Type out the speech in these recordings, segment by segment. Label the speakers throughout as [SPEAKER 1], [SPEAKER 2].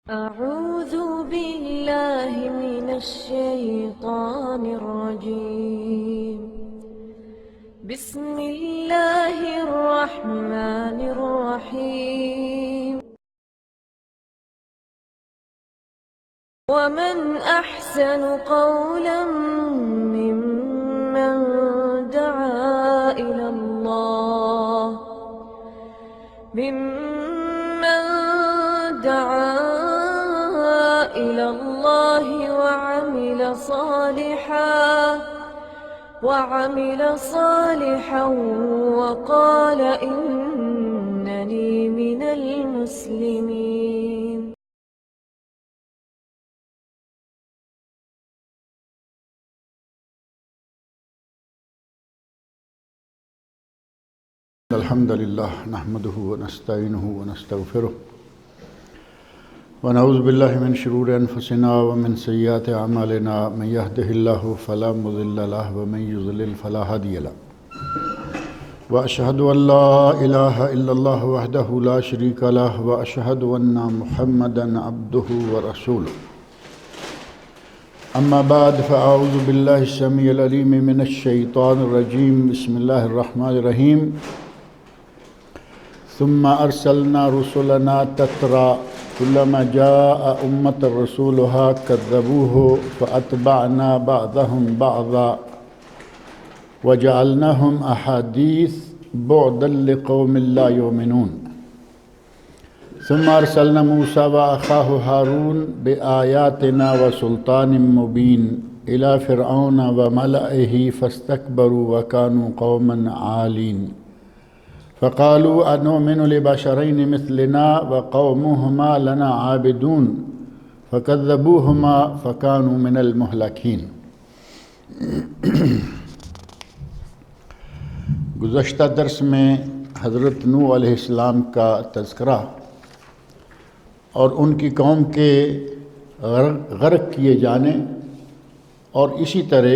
[SPEAKER 1] أعوذ بالله من الشيطان الرجيم. بسم الله الرحمن الرحيم. ومن أحسن قولا ممن دعا إلى الله وعمل صالحا وقال إنني من المسلمين.
[SPEAKER 2] الحمد لله نحمده ونستعينه ونستغفره ونعوذ بالله من شرور أنفسنا ومن سيئات أعمالنا. من يهده الله فلا مضل له ومن يضلل فلا هادي له. وأشهد أن لا إله إلا الله وحده لا شريك له وأشهد أن محمدا عبده ورسوله. أما بعد فأعوذ بالله السميع العليم من الشيطان الرجيم. بسم الله الرحمن الرحيم. ثم أرسلنا رسلنا تترى كلما جاء أمة رسولها كذبوه فأتبعنا بعضهم بعضا وجعلناهم أحاديث بعدا لقوم لا يؤمنون. ثم أرسلنا موسى وأخاه هارون بآياتنا وسلطان مبين إلى فرعون وملئه فاستكبروا وكانوا قوما عالين. فقالوا أنؤمن لبشرين مثلنا وقومهما لنا عابدون فكذبوهما فكانوا من المهلكين. گزشتہ درس میں حضرت نوح علیہ السلام کا تذکرہ اور ان کی قوم کے غرق کیے جانے اور اسی طرح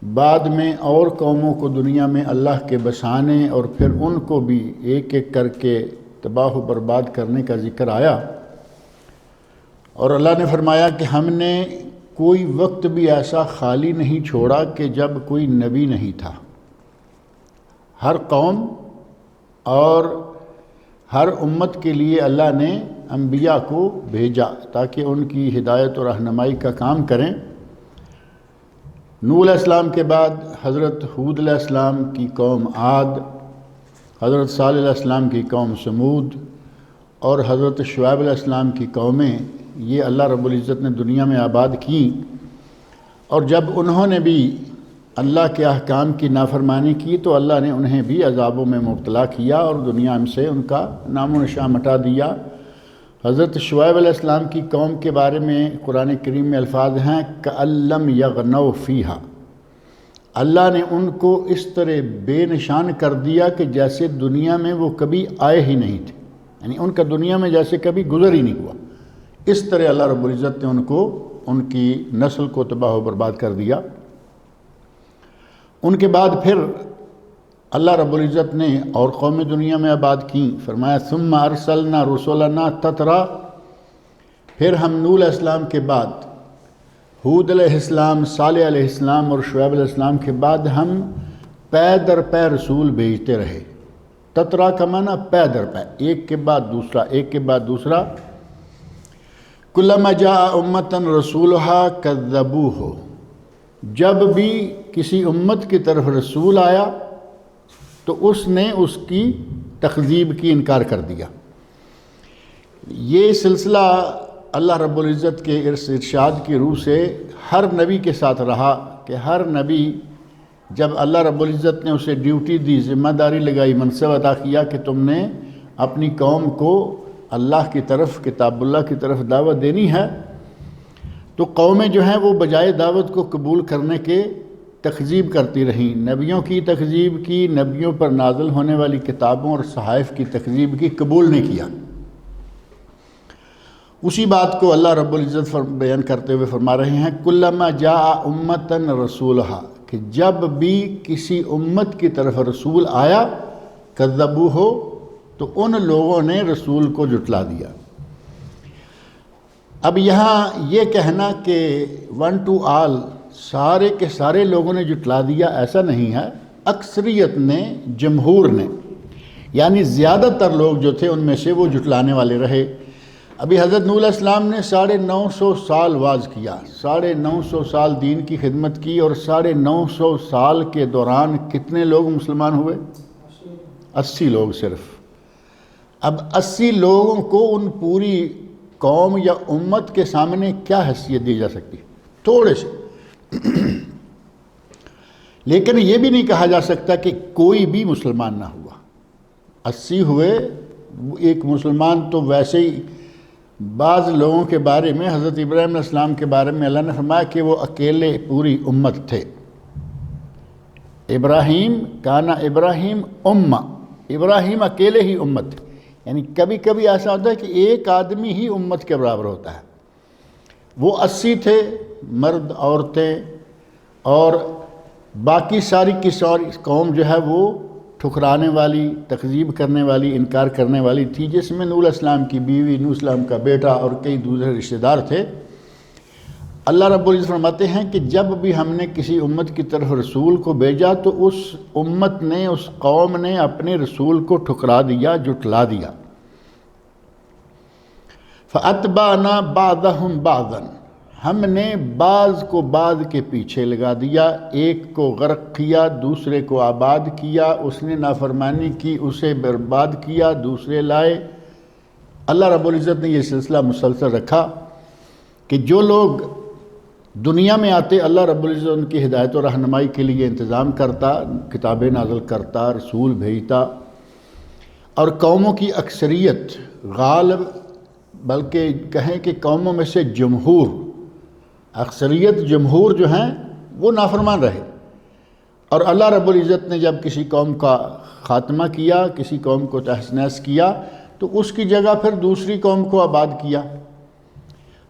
[SPEAKER 2] بعد میں اور قوموں کو دنیا میں اللہ کے بسانے اور پھر ان کو بھی ایک ایک کر کے تباہ و برباد کرنے کا ذکر آیا. اور اللہ نے فرمایا کہ ہم نے کوئی وقت بھی ایسا خالی نہیں چھوڑا کہ جب کوئی نبی نہیں تھا. ہر قوم اور ہر امت کے لیے اللہ نے انبیاء کو بھیجا تاکہ ان کی ہدایت اور رہنمائی کا کام کریں. نوح علیہ السلام کے بعد حضرت ہود علیہ السلام کی قوم عاد، حضرت صالح علیہ السلام کی قوم سمود اور حضرت شعیب علیہ السلام کی قومیں یہ اللہ رب العزت نے دنیا میں آباد کیں. اور جب انہوں نے بھی اللہ کے احکام کی نافرمانی کی تو اللہ نے انہیں بھی عذابوں میں مبتلا کیا اور دنیا سے ان کا نام و نشان مٹا دیا. حضرت شعیب علیہ السلام کی قوم کے بارے میں قرآن کریم میں الفاظ ہیں کأن لم یغنوا فیہا. اللہ نے ان کو اس طرح بے نشان کر دیا کہ جیسے دنیا میں وہ کبھی آئے ہی نہیں تھے، یعنی ان کا دنیا میں جیسے کبھی گزر ہی نہیں ہوا. اس طرح اللہ رب العزت نے ان کی نسل کو تباہ و برباد کر دیا. ان کے بعد پھر اللہ رب العزت نے اور قوم دنیا میں آباد کیں. فرمایا ثم ارسلنا رسلنا تترا، پھر ہم نوح علیہ السلام کے بعد ہود علیہ السلام، صالح علیہ السلام اور شعیب علیہ السلام کے بعد ہم پے در پے رسول بھیجتے رہے. تترا کا معنی پے در پے، ایک کے بعد دوسرا، ایک کے بعد دوسرا. کلما جاء امتا رسولها کذبوہ، جب بھی کسی امت کی طرف رسول آیا تو اس نے اس کی تکذیب کی، انکار کر دیا. یہ سلسلہ اللہ رب العزت کے ارشاد کی روح سے ہر نبی کے ساتھ رہا کہ ہر نبی جب اللہ رب العزت نے اسے ڈیوٹی دی، ذمہ داری لگائی، منصب عطا کیا کہ تم نے اپنی قوم کو اللہ کی طرف، کتاب اللہ کی طرف دعوت دینی ہے، تو قومیں جو ہیں وہ بجائے دعوت کو قبول کرنے کے تکذیب کرتی رہیں. نبیوں کی تکذیب کی، نبیوں پر نازل ہونے والی کتابوں اور صحائف کی تکذیب کی، قبول نہیں کیا. اسی بات کو اللہ رب العزت بیان کرتے ہوئے فرما رہے ہیں کلما جاء امتا رسولہا، کہ جب بھی کسی امت کی طرف رسول آیا کذبوہ، تو ان لوگوں نے رسول کو جھٹلا دیا. اب یہاں یہ کہنا کہ ون ٹو آل سارے کے سارے لوگوں نے جٹلا دیا، ایسا نہیں ہے، اکثریت نے، جمہور نے، یعنی زیادہ تر لوگ جو تھے ان میں سے وہ جٹلانے والے رہے۔ ابھی حضرت نوح علیہ السلام نے 950 سال واز کیا، 950 سال دین کی خدمت کی، اور 950 سال کے دوران کتنے لوگ مسلمان ہوئے؟ 80 لوگ صرف۔ اب 80 لوگوں کو ان پوری قوم یا امت کے سامنے کیا حیثیت دی جا سکتی؟ تھوڑے سے۔ لیکن یہ بھی نہیں کہا جا سکتا کہ کوئی بھی مسلمان نہ ہوا۔ 80 ہوئے، ایک مسلمان تو ویسے ہی بعض لوگوں کے بارے میں، حضرت ابراہیم علیہ السلام کے بارے میں اللہ نے فرمایا کہ وہ اکیلے پوری امت تھے۔ ابراہیم کانا ابراہیم امہ، ابراہیم اکیلے ہی امت تھے۔ یعنی کبھی کبھی ایسا ہوتا ہے کہ ایک آدمی ہی امت کے برابر ہوتا ہے۔ وہ 80 تھے، مرد، عورتیں، اور باقی ساری کی ساری قوم جو ہے وہ ٹھکرانے والی، تکذیب کرنے والی، انکار کرنے والی تھی، جس میں نوح علیہ السلام کی بیوی، نوح علیہ السلام کا بیٹا اور کئی دوسرے رشتہ دار تھے۔ اللہ رب العزت فرماتے ہیں کہ جب بھی ہم نے کسی امت کی طرف رسول کو بھیجا تو اس امت نے، اس قوم نے اپنے رسول کو ٹھکرا دیا، جٹلا دیا۔ فَأَتْبَعْنَا بَعْضَهُمْ بَعْضًا، ہم نے بعض کو بعض کے پیچھے لگا دیا، ایک کو غرق کیا، دوسرے کو آباد کیا، اس نے نافرمانی کی، اسے برباد کیا، دوسرے لائے۔ اللہ رب العزت نے یہ سلسلہ مسلسل رکھا کہ جو لوگ دنیا میں آتے، اللہ رب العزت ان کی ہدایت و رہنمائی کے لیے انتظام کرتا، کتابیں نازل کرتا، رسول بھیجتا، اور قوموں کی اکثریت، غالب، بلکہ کہیں کہ قوموں میں سے جمہور، اکثریت جمہور جو ہیں وہ نافرمان رہے۔ اور اللہ رب العزت نے جب کسی قوم کا خاتمہ کیا، کسی قوم کو تہس نہس کیا، تو اس کی جگہ پھر دوسری قوم کو آباد کیا۔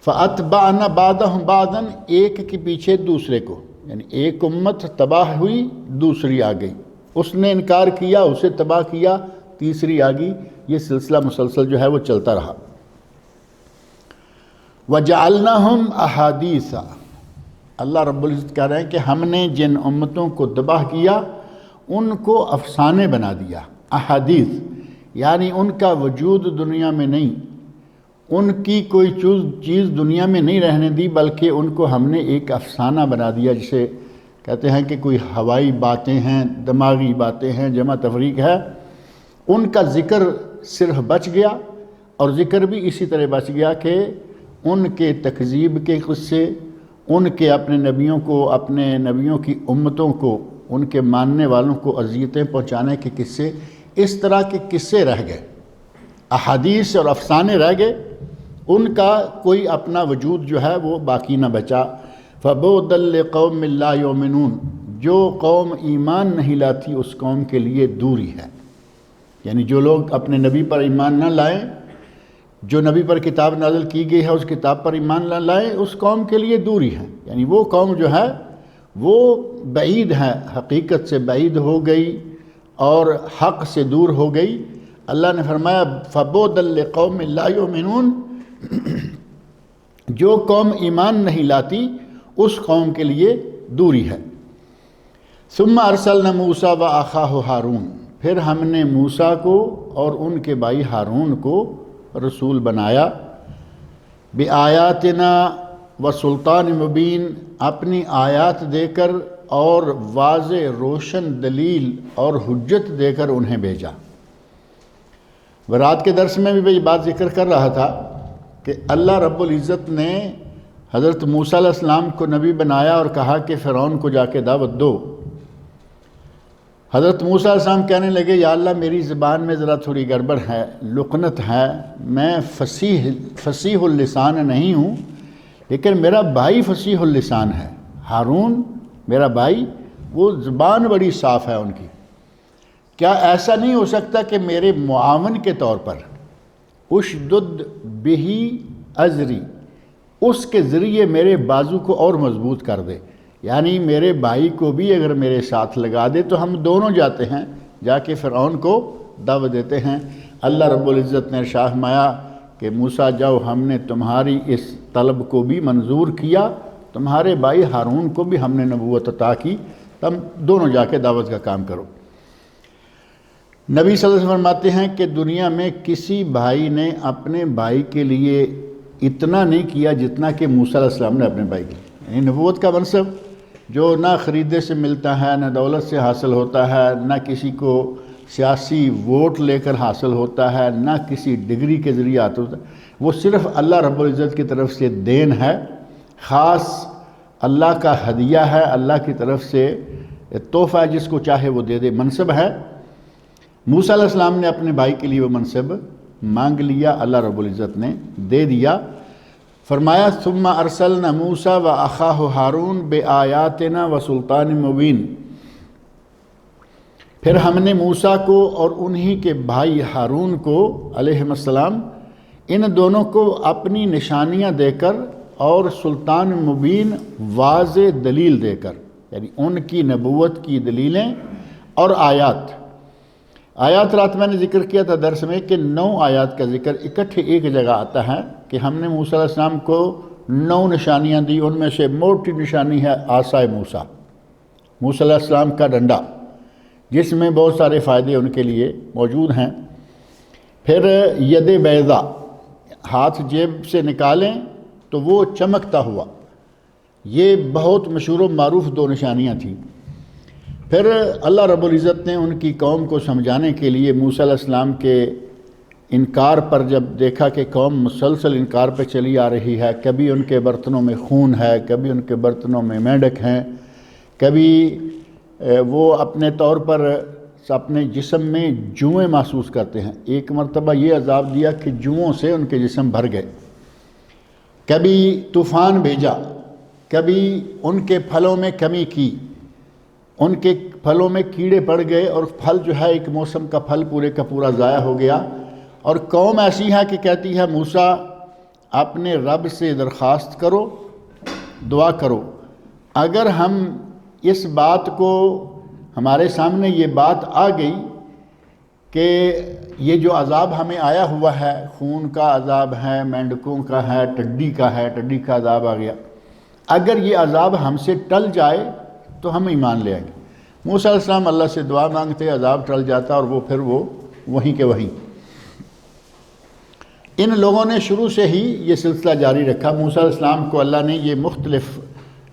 [SPEAKER 2] فَأَتْبَعْنَا بَعْضَهُمْ بَعْضًا، ایک کے پیچھے دوسرے کو، یعنی ایک امت تباہ ہوئی، دوسری آ گئی، اس نے انکار کیا، اسے تباہ کیا، تیسری آ گئی۔ یہ سلسلہ مسلسل جو ہے وہ چلتا رہا۔ وَجَعَلْنَاهُمْ أَحَادِيثًا، اللہ رب العزت کہہ رہے ہیں کہ ہم نے جن امتوں کو تباہ کیا ان کو افسانے بنا دیا۔ احادیث یعنی ان کا وجود دنیا میں نہیں، ان کی کوئی چیز دنیا میں نہیں رہنے دی، بلکہ ان کو ہم نے ایک افسانہ بنا دیا، جسے کہتے ہیں کہ کوئی ہوائی باتیں ہیں، دماغی باتیں ہیں، جمع تفریق ہے۔ ان کا ذکر صرف بچ گیا، اور ذکر بھی اسی طرح بچ گیا کہ ان کے تکذیب کے قصے، ان کے اپنے نبیوں کو، اپنے نبیوں کی امتوں کو، ان کے ماننے والوں کو اذیتیں پہنچانے کے قصے، اس طرح کے قصے رہ گئے، احادیث اور افسانے رہ گئے، ان کا کوئی اپنا وجود جو ہے وہ باقی نہ بچا۔ فَبُعْدًا لِقَوْمٍ لَا يُؤْمِنُونَ، جو قوم ایمان نہیں لاتی اس قوم کے لیے دوری ہے۔ یعنی جو لوگ اپنے نبی پر ایمان نہ لائیں، جو نبی پر کتاب نازل کی گئی ہے اس کتاب پر ایمان نہ لائیں، اس قوم کے لیے دوری ہے۔ یعنی وہ قوم جو ہے وہ بعید ہے، حقیقت سے بعید ہو گئی اور حق سے دور ہو گئی۔ اللہ نے فرمایا فَبُعْدًا لِقَوْمٍ لَا يُؤْمِنُونَ، جو قوم ایمان نہیں لاتی اس قوم کے لیے دوری ہے۔ ثُمَّ أَرْسَلْنَا مُوسَىٰ وَأَخَاهُ ہارون، پھر ہم نے موسیٰ کو اور ان کے بھائی ہارون کو رسول بنایا، بِآیَاتِنَا وَسُلْطَانٍ مُبِینٍ، اپنی آیات دے کر اور واضح روشن دلیل اور حجت دے کر انہیں بھیجا۔ رات کے درس میں بھی یہ بات ذکر کر رہا تھا کہ اللہ رب العزت نے حضرت موسیٰ علیہ السلام کو نبی بنایا اور کہا کہ فرعون کو جا کے دعوت دو۔ حضرت موسیٰ علیہ السلام کہنے لگے یا اللہ میری زبان میں ذرا تھوڑی گڑبڑ ہے، لقنت ہے، میں فصیح اللسان نہیں ہوں، لیکن میرا بھائی فصیح اللسان ہے، ہارون میرا بھائی، وہ زبان بڑی صاف ہے ان کی، کیا ایسا نہیں ہو سکتا کہ میرے معاون کے طور پر اشدد بہی ازری، اس کے ذریعے میرے بازو کو اور مضبوط کر دے، یعنی میرے بھائی کو بھی اگر میرے ساتھ لگا دے تو ہم دونوں جاتے ہیں، جا کے فرعون کو دعوت دیتے ہیں۔ اللہ رب العزت نے ارشاد فرمایا کہ موسیٰ جاؤ، ہم نے تمہاری اس طلب کو بھی منظور کیا، تمہارے بھائی ہارون کو بھی ہم نے نبوت عطا کی، تم دونوں جا کے دعوت کا کام کرو۔ نبی صلی اللہ علیہ وسلم فرماتے ہیں کہ دنیا میں کسی بھائی نے اپنے بھائی کے لیے اتنا نہیں کیا جتنا کہ موسیٰ علیہ السلام نے اپنے بھائی کے لیے۔ یعنی نبوت کا منصب جو نہ خریدے سے ملتا ہے، نہ دولت سے حاصل ہوتا ہے، نہ کسی کو سیاسی ووٹ لے کر حاصل ہوتا ہے، نہ کسی ڈگری کے ذریعے حاصل ہوتا ہے، وہ صرف اللہ رب العزت کی طرف سے دین ہے، خاص اللہ کا ہدیہ ہے، اللہ کی طرف سے تحفہ ہے، جس کو چاہے وہ دے دے، منصب ہے۔ موسیٰ علیہ السلام نے اپنے بھائی کے لیے وہ منصب مانگ لیا، اللہ رب العزت نے دے دیا۔ فرمایا ثم ارسلنا موسیٰ و اخاہ ہارون بآیاتنا و سلطان مبین، پھر ہم نے موسیٰ کو اور انہی کے بھائی ہارون کو علیہ السلام، ان دونوں کو اپنی نشانیاں دے کر اور سلطان مبین واضح دلیل دے کر، یعنی ان کی نبوت کی دلیلیں اور آیات رات میں نے ذکر کیا تھا درس میں کہ 9 آیات کا ذکر اکٹھے ایک جگہ آتا ہے کہ ہم نے موسیٰ علیہ السلام کو 9 نشانیاں دی، ان میں سے موٹی نشانی ہے عصائے موسیٰ علیہ السلام کا ڈنڈا، جس میں بہت سارے فائدے ان کے لیے موجود ہیں۔ پھر ید بیضا، ہاتھ جیب سے نکالیں تو وہ چمکتا ہوا، یہ بہت مشہور و معروف 2 نشانیاں تھیں۔ پھر اللہ رب العزت نے ان کی قوم کو سمجھانے کے لیے موسیٰ علیہ السلام کے انکار پر جب دیکھا کہ قوم مسلسل انکار پہ چلی آ رہی ہے، کبھی ان کے برتنوں میں خون ہے، کبھی ان کے برتنوں میں مینڈک ہیں، کبھی وہ اپنے طور پر اپنے جسم میں جوئیں محسوس کرتے ہیں، ایک مرتبہ یہ عذاب دیا کہ جوؤں سے ان کے جسم بھر گئے، کبھی طوفان بھیجا، کبھی ان کے پھلوں میں کمی کی، ان کے پھلوں میں کیڑے پڑ گئے اور پھل جو ہے ایک موسم کا پھل پورے کا پورا ضائع ہو گیا۔ اور قوم ایسی ہے کہ کہتی ہے موسیٰ اپنے رب سے درخواست کرو، دعا کرو، اگر ہم اس بات کو، ہمارے سامنے یہ بات آ گئی کہ یہ جو عذاب ہمیں آیا ہوا ہے، خون کا عذاب ہے، مینڈکوں کا ہے، ٹڈی کا عذاب آ گیا، اگر یہ عذاب ہم سے ٹل جائے تو ہم ایمان لے آئیں گے۔ موسیٰ علیہ السلام اللہ سے دعا مانگتے، عذاب ٹل جاتا اور وہ پھر وہیں کے وہیں۔ ان لوگوں نے شروع سے ہی یہ سلسلہ جاری رکھا۔ موسیٰ علیہ السلام کو اللہ نے یہ مختلف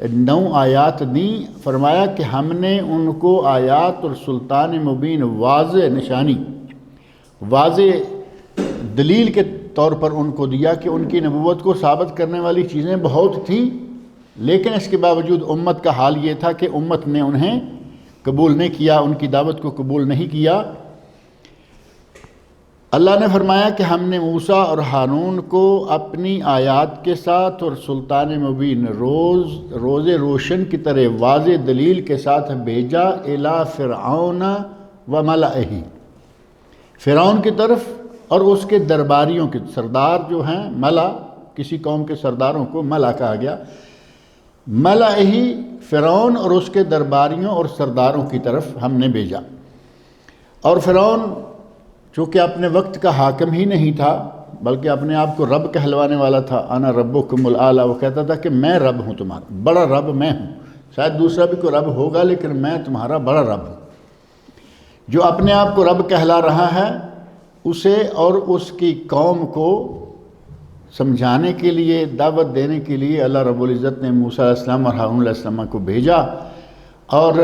[SPEAKER 2] 9 آیات دیں، فرمایا کہ ہم نے ان کو آیات اور سلطان مبین، واضح نشانی، واضح دلیل کے طور پر ان کو دیا کہ ان کی نبوت کو ثابت کرنے والی چیزیں بہت تھیں، لیکن اس کے باوجود امت کا حال یہ تھا کہ امت نے انہیں قبول نہیں کیا، ان کی دعوت کو قبول نہیں کیا۔ اللہ نے فرمایا کہ ہم نے موسیٰ اور ہارون کو اپنی آیات کے ساتھ اور سلطان مبین، روز روشن کی طرح واضح دلیل کے ساتھ بھیجا الی فرعون و ملئہ، فرعون کی طرف اور اس کے درباریوں کے، سردار جو ہیں ملا، کسی قوم کے سرداروں کو ملا کہا گیا، ملئہ فرعون اور اس کے درباریوں اور سرداروں کی طرف ہم نے بھیجا۔ اور فرعون چونکہ اپنے وقت کا حاکم ہی نہیں تھا بلکہ اپنے آپ کو رب کہلوانے والا تھا، انا ربکم الاعلی، وہ کہتا تھا کہ میں رب ہوں، تمہارا بڑا رب میں ہوں، شاید دوسرا بھی کوئی رب ہوگا لیکن میں تمہارا بڑا رب ہوں۔ جو اپنے آپ کو رب کہلا رہا ہے اسے اور اس کی قوم کو سمجھانے کے لیے، دعوت دینے کے لیے اللہ رب العزت نے موسیٰ علیہ السلام اور ہارون علیہ السلام کو بھیجا۔ اور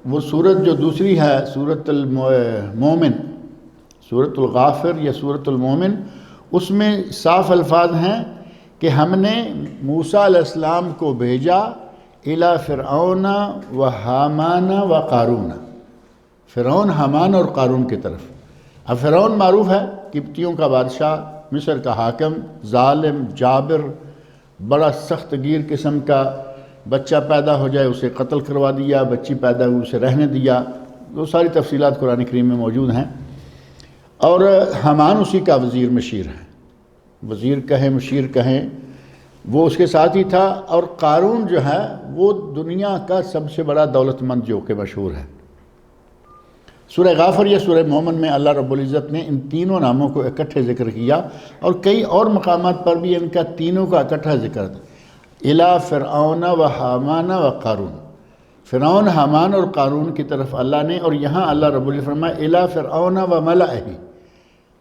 [SPEAKER 2] وہ صورت جو دوسری ہے سورۃ المومن، سورۃ الغافر یا سورۃ المومن، اس میں صاف الفاظ ہیں کہ ہم نے موسیٰ علیہ السلام کو بھیجا الی فرعون و حامان و قارون، فرعون، حامان اور قارون کی طرف۔ اب فرعون معروف ہے، قبطیوں کا بادشاہ، مصر کا حاکم، ظالم، جابر، بڑا سخت گیر قسم کا، بچہ پیدا ہو جائے اسے قتل کروا دیا، بچی پیدا ہوئی اسے رہنے دیا، وہ ساری تفصیلات قرآن کریم میں موجود ہیں۔ اور حامان اسی کا وزیر مشیر ہے، وزیر کہیں مشیر کہیں، وہ اس کے ساتھ ہی تھا۔ اور قارون جو ہے وہ دنیا کا سب سے بڑا دولت مند جو کہ مشہور ہے، سورہ غافر یا سورہ مومن میں اللہ رب العزت نے ان تینوں ناموں کو اکٹھے ذکر کیا، اور کئی اور مقامات پر بھی ان کا تینوں کا اکٹھا ذکر تھا۔ الی فرعون و حامان و قارون، فرعون، حامان اور قارون کی طرف اللہ نے، اور یہاں اللہ رب العزت فرمایا الی فرعون و ملئہ،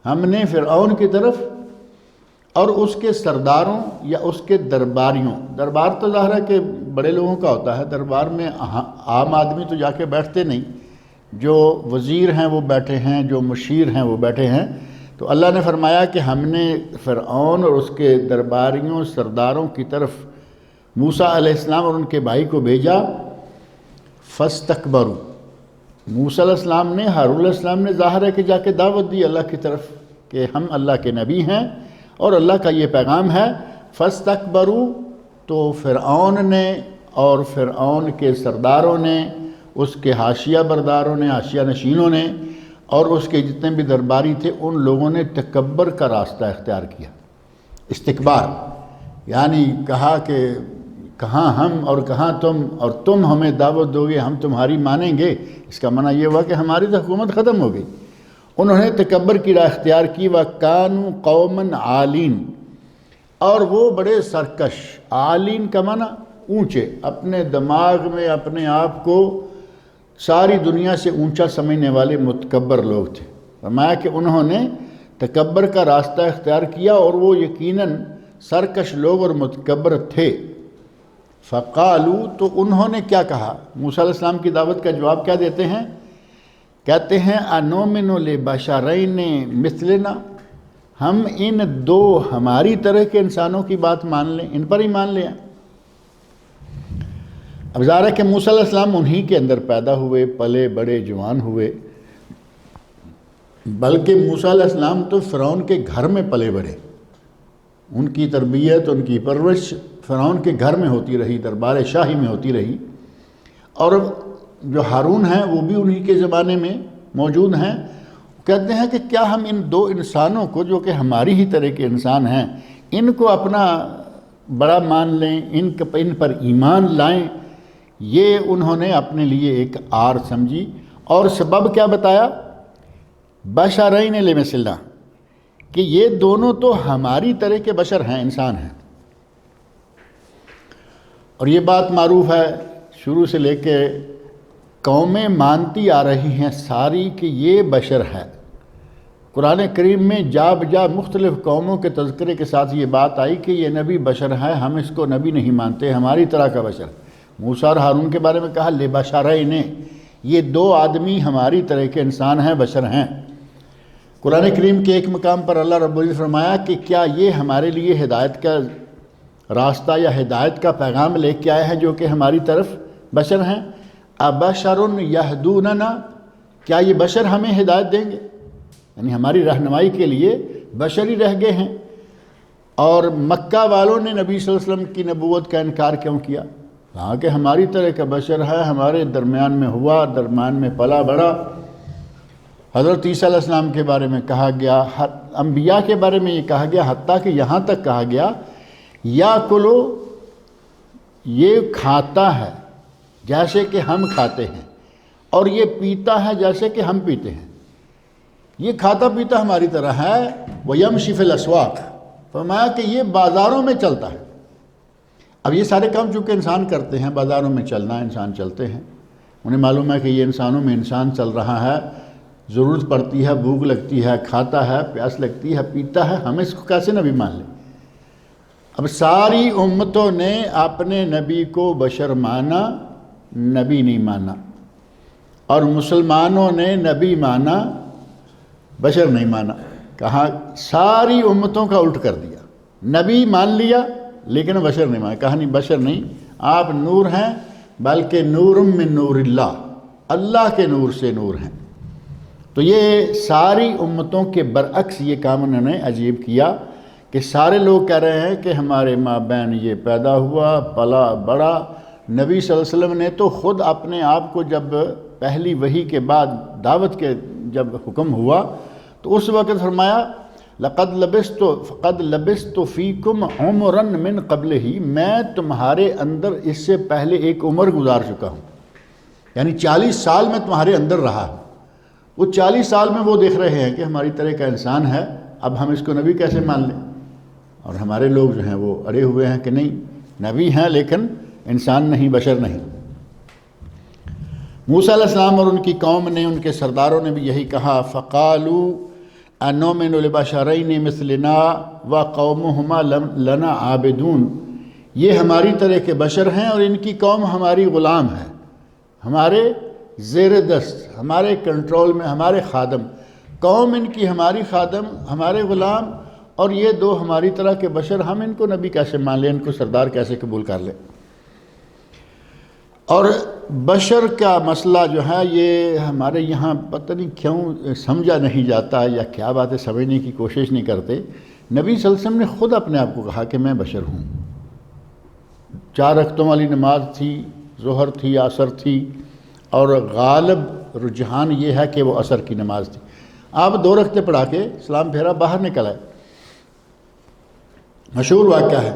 [SPEAKER 2] ہم نے فرعون کی طرف اور اس کے سرداروں یا اس کے درباریوں، دربار تو ظاہر ہے کہ بڑے لوگوں کا ہوتا ہے، دربار میں عام آدمی تو جا کے بیٹھتے نہیں، جو وزیر ہیں وہ بیٹھے ہیں، جو مشیر ہیں وہ بیٹھے ہیں۔ تو اللہ نے فرمایا کہ ہم نے فرعون اور اس کے درباریوں، سرداروں کی طرف موسیٰ علیہ السلام اور ان کے بھائی کو بھیجا، فاستکبروا، موسیٰ علیہ السلام نے، ہارون علیہ السلام نے ظاہر ہے کہ جا کے دعوت دی اللہ کی طرف کہ ہم اللہ کے نبی ہیں اور اللہ کا یہ پیغام ہے۔ فاستکبروا، تو فرعون نے اور فرعون کے سرداروں نے، اس کے حاشیہ برداروں نے، حاشیہ نشینوں نے، اور اس کے جتنے بھی درباری تھے، ان لوگوں نے تکبر کا راستہ اختیار کیا، استکبار، یعنی کہا کہ کہاں ہم اور کہاں تم، اور تم ہمیں دعوت دو گے، ہم تمہاری مانیں گے۔ اس کا معنی یہ ہوا کہ ہماری تو حکومت ختم ہو گئی۔ انہوں نے تکبر کی راہ اختیار کی، وَكَانُوا قَوْمًا عَالِينَ، اور وہ بڑے سرکش، عالین کا معنی اونچے، اپنے دماغ میں اپنے آپ کو ساری دنیا سے اونچا سمجھنے والے متکبر لوگ تھے۔ فرمایا کہ انہوں نے تکبر کا راستہ اختیار کیا، اور وہ یقیناً سرکش لوگ اور متکبر تھے۔ فقالوا، تو انہوں نے کیا کہا؟ موسیٰ علیہ السلام کی دعوت کا جواب کیا دیتے ہیں؟ کہتے ہیں انؤمن لبشرین مثلنا، ہم ان دو ہماری طرح کے انسانوں کی بات مان لیں، ان پر ہی مان لیں۔ اب ظاہر ہے کہ موسیٰ علیہ السلام انہی کے اندر پیدا ہوئے، پلے بڑے، جوان ہوئے، بلکہ موسیٰ علیہ السلام تو فرعون کے گھر میں پلے بڑے، ان کی تربیت، ان کی پرورش فرعون کے گھر میں ہوتی رہی، دربار شاہی میں ہوتی رہی۔ اور جو ہارون ہیں وہ بھی انہی کے زمانے میں موجود ہیں۔ کہتے ہیں کہ کیا ہم ان دو انسانوں کو، جو کہ ہماری ہی طرح کے انسان ہیں، ان کو اپنا بڑا مان لیں، ان پر ایمان لائیں؟ یہ انہوں نے اپنے لیے ایک آر سمجھی، اور سبب کیا بتایا؟ بشرین لمثلنا، کہ یہ دونوں تو ہماری طرح کے بشر ہیں، انسان ہیں۔ اور یہ بات معروف ہے، شروع سے لے کے قومیں مانتی آ رہی ہیں ساری کہ یہ بشر ہے۔ قرآن کریم میں جا بجا مختلف قوموں کے تذکرے کے ساتھ یہ بات آئی کہ یہ نبی بشر ہے، ہم اس کو نبی نہیں مانتے، ہماری طرح کا بشر۔ موسیٰ اور ہارون کے بارے میں کہا لبشرین، یہ دو آدمی ہماری طرح کے انسان ہیں، بشر ہیں۔ قرآن کریم کے ایک مقام پر اللہ رب العزت فرمایا کہ کیا یہ ہمارے لیے ہدایت کا راستہ یا ہدایت کا پیغام لے کے آئے ہیں جو کہ ہماری طرف بشر ہیں؟ ابشر یہدوننا، کیا یہ بشر ہمیں ہدایت دیں گے؟ یعنی ہماری رہنمائی کے لیے بشر ہی رہ گئے ہیں۔ اور مکہ والوں نے نبی صلی اللہ علیہ وسلم کی نبوت کا انکار کیوں کیا؟ کہا کہ ہماری طرح کا بشر ہے، ہمارے درمیان میں ہوا، درمیان میں پلا بڑا۔ حضرت عیسیٰ علیہ السلام کے بارے میں کہا گیا، انبیاء کے بارے میں یہ کہا گیا، حتیٰ کہ یہاں تک کہا گیا یا کلو، یہ کھاتا ہے جیسے کہ ہم کھاتے ہیں، اور یہ پیتا ہے جیسے کہ ہم پیتے ہیں۔ یہ کھاتا پیتا ہماری طرح ہے۔ وَيَمْشِي فِي الْأَسْوَاقِ، فرمایا کہ یہ بازاروں میں چلتا ہے۔ اب یہ سارے کام چونکہ انسان کرتے ہیں، بازاروں میں چلنا، انسان چلتے ہیں، انہیں معلوم ہے کہ یہ انسانوں میں انسان چل رہا ہے، ضرورت پڑتی ہے، بھوک لگتی ہے، کھاتا ہے، پیاس لگتی ہے، پیتا ہے، ہم اس کو کیسے نبی مان لیں؟ اب ساری امتوں نے اپنے نبی کو بشر مانا، نبی نہیں مانا، اور مسلمانوں نے نبی مانا، بشر نہیں مانا۔ کہا ساری امتوں کا الٹ کر دیا، نبی مان لیا لیکن بشر نہیں مانا۔ کہا نہیں، بشر نہیں، آپ نور ہیں، بلکہ نور من نور اللہ، اللہ کے نور سے نور ہیں۔ تو یہ ساری امتوں کے برعکس یہ کام انہوں نے عجیب کیا کہ سارے لوگ کہہ رہے ہیں کہ ہمارے ماں بہن یہ پیدا ہوا، پلا بڑا۔ نبی صلی اللہ علیہ وسلم نے تو خود اپنے آپ کو جب پہلی وحی کے بعد دعوت کے جب حکم ہوا تو اس وقت فرمایا لقد لبثت فیکم عمرا من قبلہ، میں تمہارے اندر اس سے پہلے ایک عمر گزار چکا ہوں، یعنی 40 سال میں تمہارے اندر رہا ہوں۔ وہ 40 سال میں وہ دیکھ رہے ہیں کہ ہماری طرح کا انسان ہے، اب ہم اس کو نبی کیسے مان لیں؟ اور ہمارے لوگ جو ہیں وہ اڑے ہوئے ہیں کہ نہیں، نبی ہیں لیکن انسان نہیں، بشر نہیں۔ موسیٰ علیہ السلام اور ان کی قوم نے، ان کے سرداروں نے بھی یہی کہا، فَقَالُوا أَنُؤْمِنُ لِبَشَرَيْنِ مِثْلِنَا وَقَوْمُهُمَا لَنَا عَابِدُونَ، یہ ہماری طرح کے بشر ہیں اور ان کی قوم ہماری غلام ہے، ہمارے زیر دست، ہمارے کنٹرول میں، ہمارے خادم۔ قوم ان کی ہماری خادم، ہمارے غلام، اور یہ دو ہماری طرح کے بشر، ہم ان کو نبی کیسے مان لیں، ان کو سردار کیسے قبول کر لیں؟ اور بشر کا مسئلہ جو ہے یہ ہمارے یہاں پتہ نہیں کیوں سمجھا نہیں جاتا، یا کیا بات ہے سمجھنے کی کوشش نہیں کرتے۔ نبی صلی اللہ علیہ وسلم نے خود اپنے آپ کو کہا کہ میں بشر ہوں۔ 4 رکعتوں والی نماز تھی، ظہر تھی، عصر تھی، اور غالب رجحان یہ ہے کہ وہ عصر کی نماز تھی۔ آپ 2 رکعتیں پڑھا کے سلام پھیرا باہر نکل آئے۔ مشہور واقعہ ہے،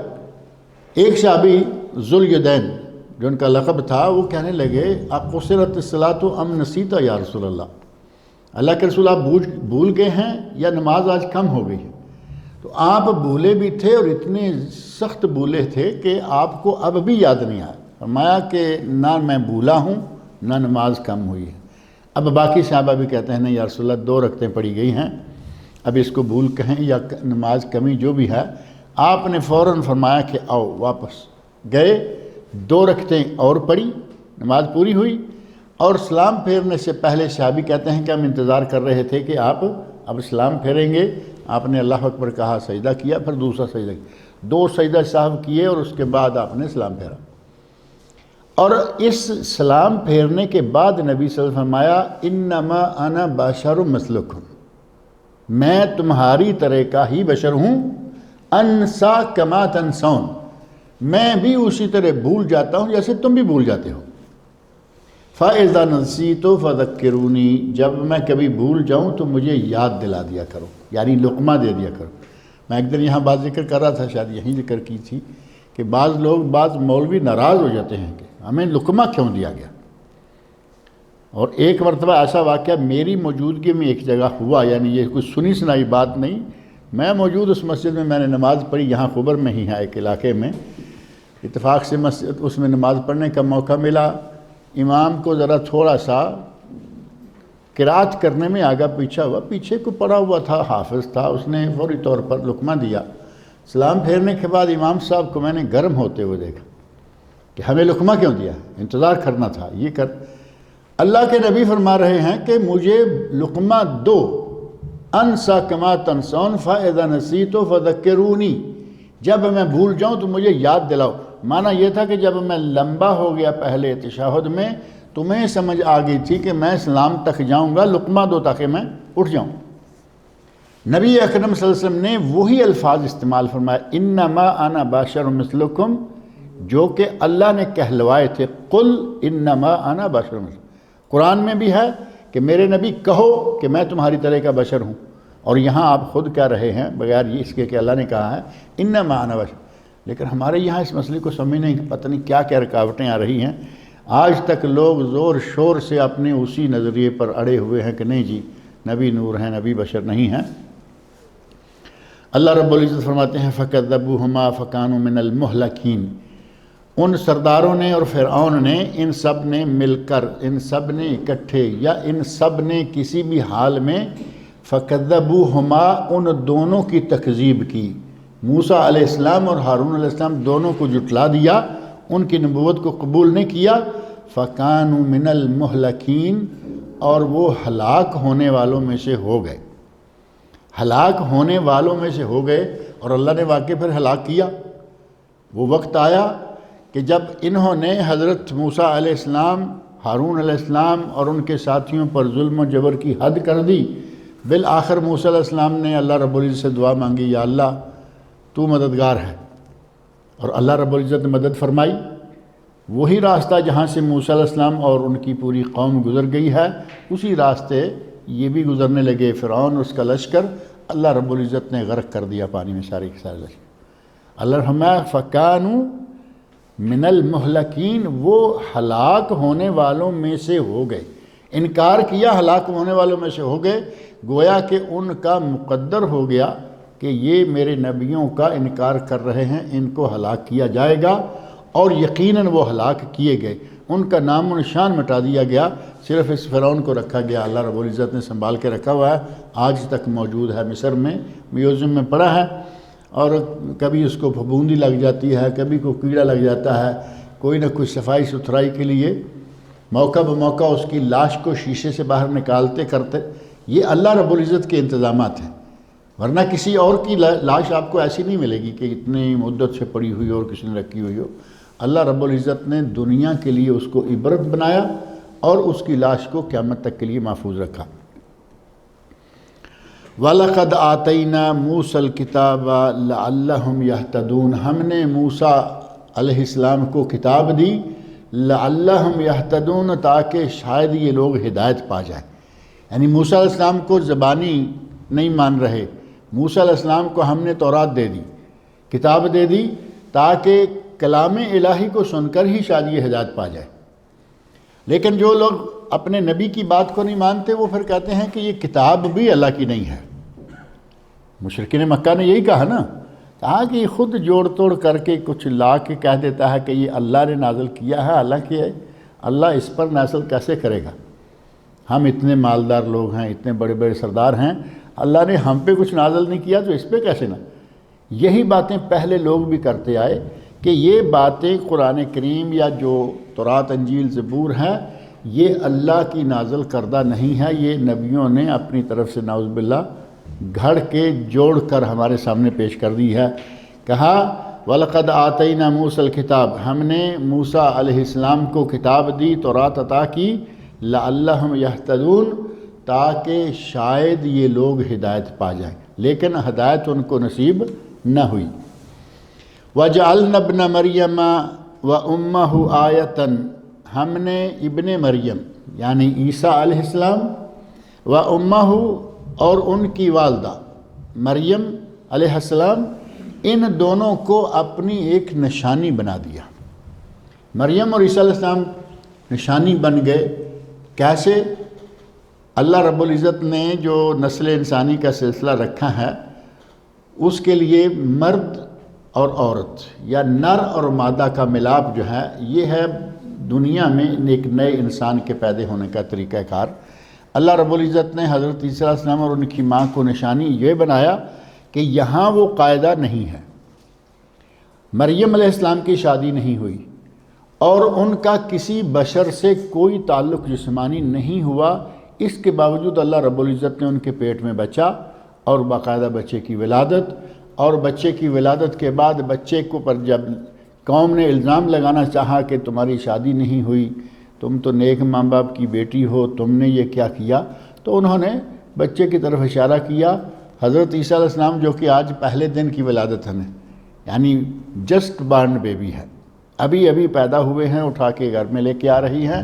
[SPEAKER 2] ایک صحابی ذوالیدین جو ان کا لقب تھا، وہ کہنے لگے اقصرت الصلاۃ ام نسیت یا رسول اللہ کے رسول، آپ بھول گئے ہیں یا نماز آج کم ہو گئی ہے؟ تو آپ بھولے بھی تھے اور اتنے سخت بھولے تھے کہ آپ کو اب بھی یاد نہیں آیا۔ فرمایا کہ نہ میں بھولا ہوں نہ نماز کم ہوئی ہے۔ اب باقی صحابہ بھی کہتے ہیں نہیں یا رسول اللہ 2 رکعتیں پڑھی گئی ہیں، اب اس کو بھول کہیں یا نماز کمی جو بھی ہے۔ آپ نے فوراً فرمایا کہ آؤ، واپس گئے، 2 رکعتیں اور پڑھی، نماز پوری ہوئی، اور سلام پھیرنے سے پہلے صحابی کہتے ہیں کہ ہم انتظار کر رہے تھے کہ آپ اب سلام پھیریں گے۔ آپ نے اللہ اکبر کہا، سجدہ کیا، پھر دوسرا سجدہ کیا، 2 سجدہ صاحب کیے، اور اس کے بعد آپ نے سلام پھیرا۔ اور اس سلام پھیرنے کے بعد نبی صلی اللہ علیہ وسلم فرمایا، انما انا بشر مثلکم، میں تمہاری طرح کا ہی بشر ہوں، انسا کما تنسون، میں بھی اسی طرح بھول جاتا ہوں جیسے تم بھی بھول جاتے ہو۔ فَإِذَا نَسِيتُ فَذَكِّرُونِي، جب میں کبھی بھول جاؤں تو مجھے یاد دلا دیا کرو، یعنی لقمہ دے دیا کرو۔ میں ایک دن یہاں بات ذکر کر رہا تھا، شاید یہیں ذکر کی تھی، کہ بعض لوگ، بعض مولوی ناراض ہو جاتے ہیں کہ ہمیں لقمہ کیوں دیا گیا۔ اور ایک مرتبہ ایسا واقعہ میری موجودگی میں ایک جگہ ہوا، یعنی یہ کچھ سنی سنائی بات نہیں، میں موجود اس مسجد میں نے نماز پڑھی، یہاں خبر میں ہی ہے ایک علاقے میں، اتفاق سے مسجد اس میں نماز پڑھنے کا موقع ملا۔ امام کو ذرا تھوڑا سا قرات کرنے میں آگا پیچھا ہوا، پیچھے کو پڑا ہوا تھا، حافظ تھا، اس نے فوری طور پر لقمہ دیا۔ سلام پھیرنے کے بعد امام صاحب کو میں نے گرم ہوتے ہوئے دیکھا کہ ہمیں لقمہ کیوں دیا، انتظار کرنا تھا، یہ کر۔ اللہ کے نبی فرما رہے ہیں کہ مجھے لقمہ دو، انسا کما تنسون فاذا نسیت فذکرونی، جب میں بھول جاؤں تو مجھے یاد دلاؤ۔ معنی یہ تھا کہ جب میں لمبا ہو گیا پہلے تشہد میں، تمہیں سمجھ آ گئی تھی کہ میں سلام تک جاؤں گا، لقمہ دو تاکہ میں اٹھ جاؤں۔ نبی اکرم صلی اللہ علیہ وسلم نے وہی الفاظ استعمال فرمایا، انما انا بشر مثلکم، جو کہ اللہ نے کہلوائے تھے، قل انما انا بشر مثلکم۔ قرآن میں بھی ہے کہ میرے نبی کہو کہ میں تمہاری طرح کا بشر ہوں، اور یہاں آپ خود کہہ رہے ہیں بغیر اس کے کہ اللہ نے کہا ہے انما انا بشر۔ لیکن ہمارے یہاں اس مسئلے کو سمجھنے کی پتہ نہیں کیا کیا رکاوٹیں آ رہی ہیں۔ آج تک لوگ زور شور سے اپنے اسی نظریے پر اڑے ہوئے ہیں کہ نہیں جی نبی نور ہیں، نبی بشر نہیں ہیں۔ اللہ رب العزت فرماتے ہیں فَكَذَّبُوهُمَا فَكَانُوا مِنَ الْمُهْلَكِينَ، ان سرداروں نے اور فرعون نے، ان سب نے مل کر، ان سب نے اکٹھے، یا ان سب نے کسی بھی حال میں، فَكَذَّبُوهُمَا، ان دونوں کی تکذیب کی، موسیٰ علیہ السلام اور ہارون علیہ السلام دونوں کو جھٹلا دیا، ان کی نبوت کو قبول نہیں کیا۔ فَكَانُوا مِنَ الْمُهْلَكِينَ، اور وہ ہلاک ہونے والوں میں سے ہو گئے، ہلاک ہونے والوں میں سے ہو گئے۔ اور اللہ نے واقعی پھر ہلاک کیا۔ وہ وقت آیا کہ جب انہوں نے حضرت موسیٰ علیہ السلام، ہارون علیہ السلام اور ان کے ساتھیوں پر ظلم و جبر کی حد کر دی، بالآخر موسیٰ علیہ السلام نے اللہ رب العزت سے دعا مانگی، یا اللہ تو مددگار ہے، اور اللہ رب العزت نے مدد فرمائی۔ وہی راستہ جہاں سے موسیٰ علیہ السلام اور ان کی پوری قوم گزر گئی ہے، اسی راستے یہ بھی گزرنے لگے، فرعون اس کا لشکر، اللہ رب العزت نے غرق کر دیا پانی میں سارے کے سارے لشکر۔ اللہ فرمایا فَكَانُوا مِنَ الْمُهْلَكِينَ، وہ ہلاک ہونے والوں میں سے ہو گئے۔ انکار کیا ہلاک ہونے والوں میں سے ہو گئے، گویا کہ ان کا مقدر ہو گیا کہ یہ میرے نبیوں کا انکار کر رہے ہیں، ان کو ہلاک کیا جائے گا، اور یقیناً وہ ہلاک کیے گئے، ان کا نام و نشان مٹا دیا گیا، صرف اس فرعون کو رکھا گیا، اللہ رب العزت نے سنبھال کے رکھا ہوا ہے، آج تک موجود ہے، مصر میں میوزیم میں پڑا ہے، اور کبھی اس کو پھپھوندی لگ جاتی ہے، کبھی کوئی کیڑا لگ جاتا ہے، کوئی نہ کوئی صفائی ستھرائی کے لیے موقع بموقع اس کی لاش کو شیشے سے باہر نکالتے کرتے، یہ اللہ رب العزت کے انتظامات ہیں، ورنہ کسی اور کی لاش آپ کو ایسی نہیں ملے گی کہ اتنی مدت سے پڑی ہوئی اور کسی نے رکھی ہوئی ہو۔ اللہ رب العزت نے دنیا کے لیے اس کو عبرت بنایا اور اس کی لاش کو قیامت تک کے لیے محفوظ رکھا۔ وَلَقَدْ آتَيْنَا مُوسَى الْكِتَابَ لَعَلَّهُمْ يَهْتَدُونَ، ہم نے موسیٰ علیہ السلام کو کتاب دی، لَعَلَّهُمْ يَهْتَدُونَ، تاکہ شاید یہ لوگ ہدایت پا جائیں۔ یعنی موسیٰ علیہ السلام کو زبانی نہیں مان رہے، موسیٰ علیہ السلام کو ہم نے تورات دے دی، کتاب دے دی، تاکہ کلام الہی کو سن کر ہی شاید یہ ہدایت پا جائے۔ لیکن جو لوگ اپنے نبی کی بات کو نہیں مانتے، وہ پھر کہتے ہیں کہ یہ کتاب بھی اللہ کی نہیں ہے۔ مشرکین مکہ نے یہی کہا نا، کہا کہ یہ خود جوڑ توڑ کر کے کچھ لا کے کہہ دیتا ہے کہ یہ اللہ نے نازل کیا ہے، حالانکہ اللہ اس پر نازل کیسے کرے گا؟ ہم اتنے مالدار لوگ ہیں، اتنے بڑے بڑے سردار ہیں، اللہ نے ہم پہ کچھ نازل نہیں کیا تو اس پہ کیسے نہ؟ یہی باتیں پہلے لوگ بھی کرتے آئے کہ یہ باتیں قرآن کریم یا جو تورات انجیل زبور ہیں، یہ اللہ کی نازل کردہ نہیں ہے، یہ نبیوں نے اپنی طرف سے نعوذ باللہ گھڑ کے جوڑ کر ہمارے سامنے پیش کر دی ہے۔ کہا وَلَقَدْ آتَيْنَا مُوسَى الْكِتَابَ، ہم نے موسیٰ علیہ السلام کو کتاب دی، تورات عطا کی، لَعَلَّهُمْ يَهْتَدُونَ، تاکہ شاید یہ لوگ ہدایت پا جائیں، لیکن ہدایت ان کو نصیب نہ ہوئی۔ وَجَعَلْنَا ابْنَ مَرْيَمَ وَأُمَّهُ آیَةً، ہم نے ابن مریم یعنی عیسیٰ علیہ السلام وَأُمَّهُ، اور ان کی والدہ مریم علیہ السلام، ان دونوں کو اپنی ایک نشانی بنا دیا۔ مریم اور عیسیٰ علیہ السلام نشانی بن گئے، کیسے؟ اللہ رب العزت نے جو نسل انسانی کا سلسلہ رکھا ہے، اس کے لیے مرد اور عورت یا نر اور مادہ کا ملاپ جو ہے، یہ ہے دنیا میں ایک نئے انسان کے پیدا ہونے کا طریقہ کار۔ اللہ رب العزت نے حضرت عیسیٰ علیہ السلام اور ان کی ماں کو نشانی یہ بنایا کہ یہاں وہ قاعدہ نہیں ہے، مریم علیہ السلام کی شادی نہیں ہوئی اور ان کا کسی بشر سے کوئی تعلق جسمانی نہیں ہوا، اس کے باوجود اللہ رب العزت نے ان کے پیٹ میں بچہ اور باقاعدہ بچے کی ولادت، اور بچے کی ولادت کے بعد بچے کو پر جب قوم نے الزام لگانا چاہا کہ تمہاری شادی نہیں ہوئی، تم تو نیک ماں باپ کی بیٹی ہو، تم نے یہ کیا کیا، تو انہوں نے بچے کی طرف اشارہ کیا، حضرت عیسیٰ علیہ السلام جو کہ آج پہلے دن کی ولادت ہے، یعنی جسٹ بارن بیبی ہے، ابھی ابھی پیدا ہوئے ہیں، اٹھا کے گھر میں لے کے آ رہی ہیں،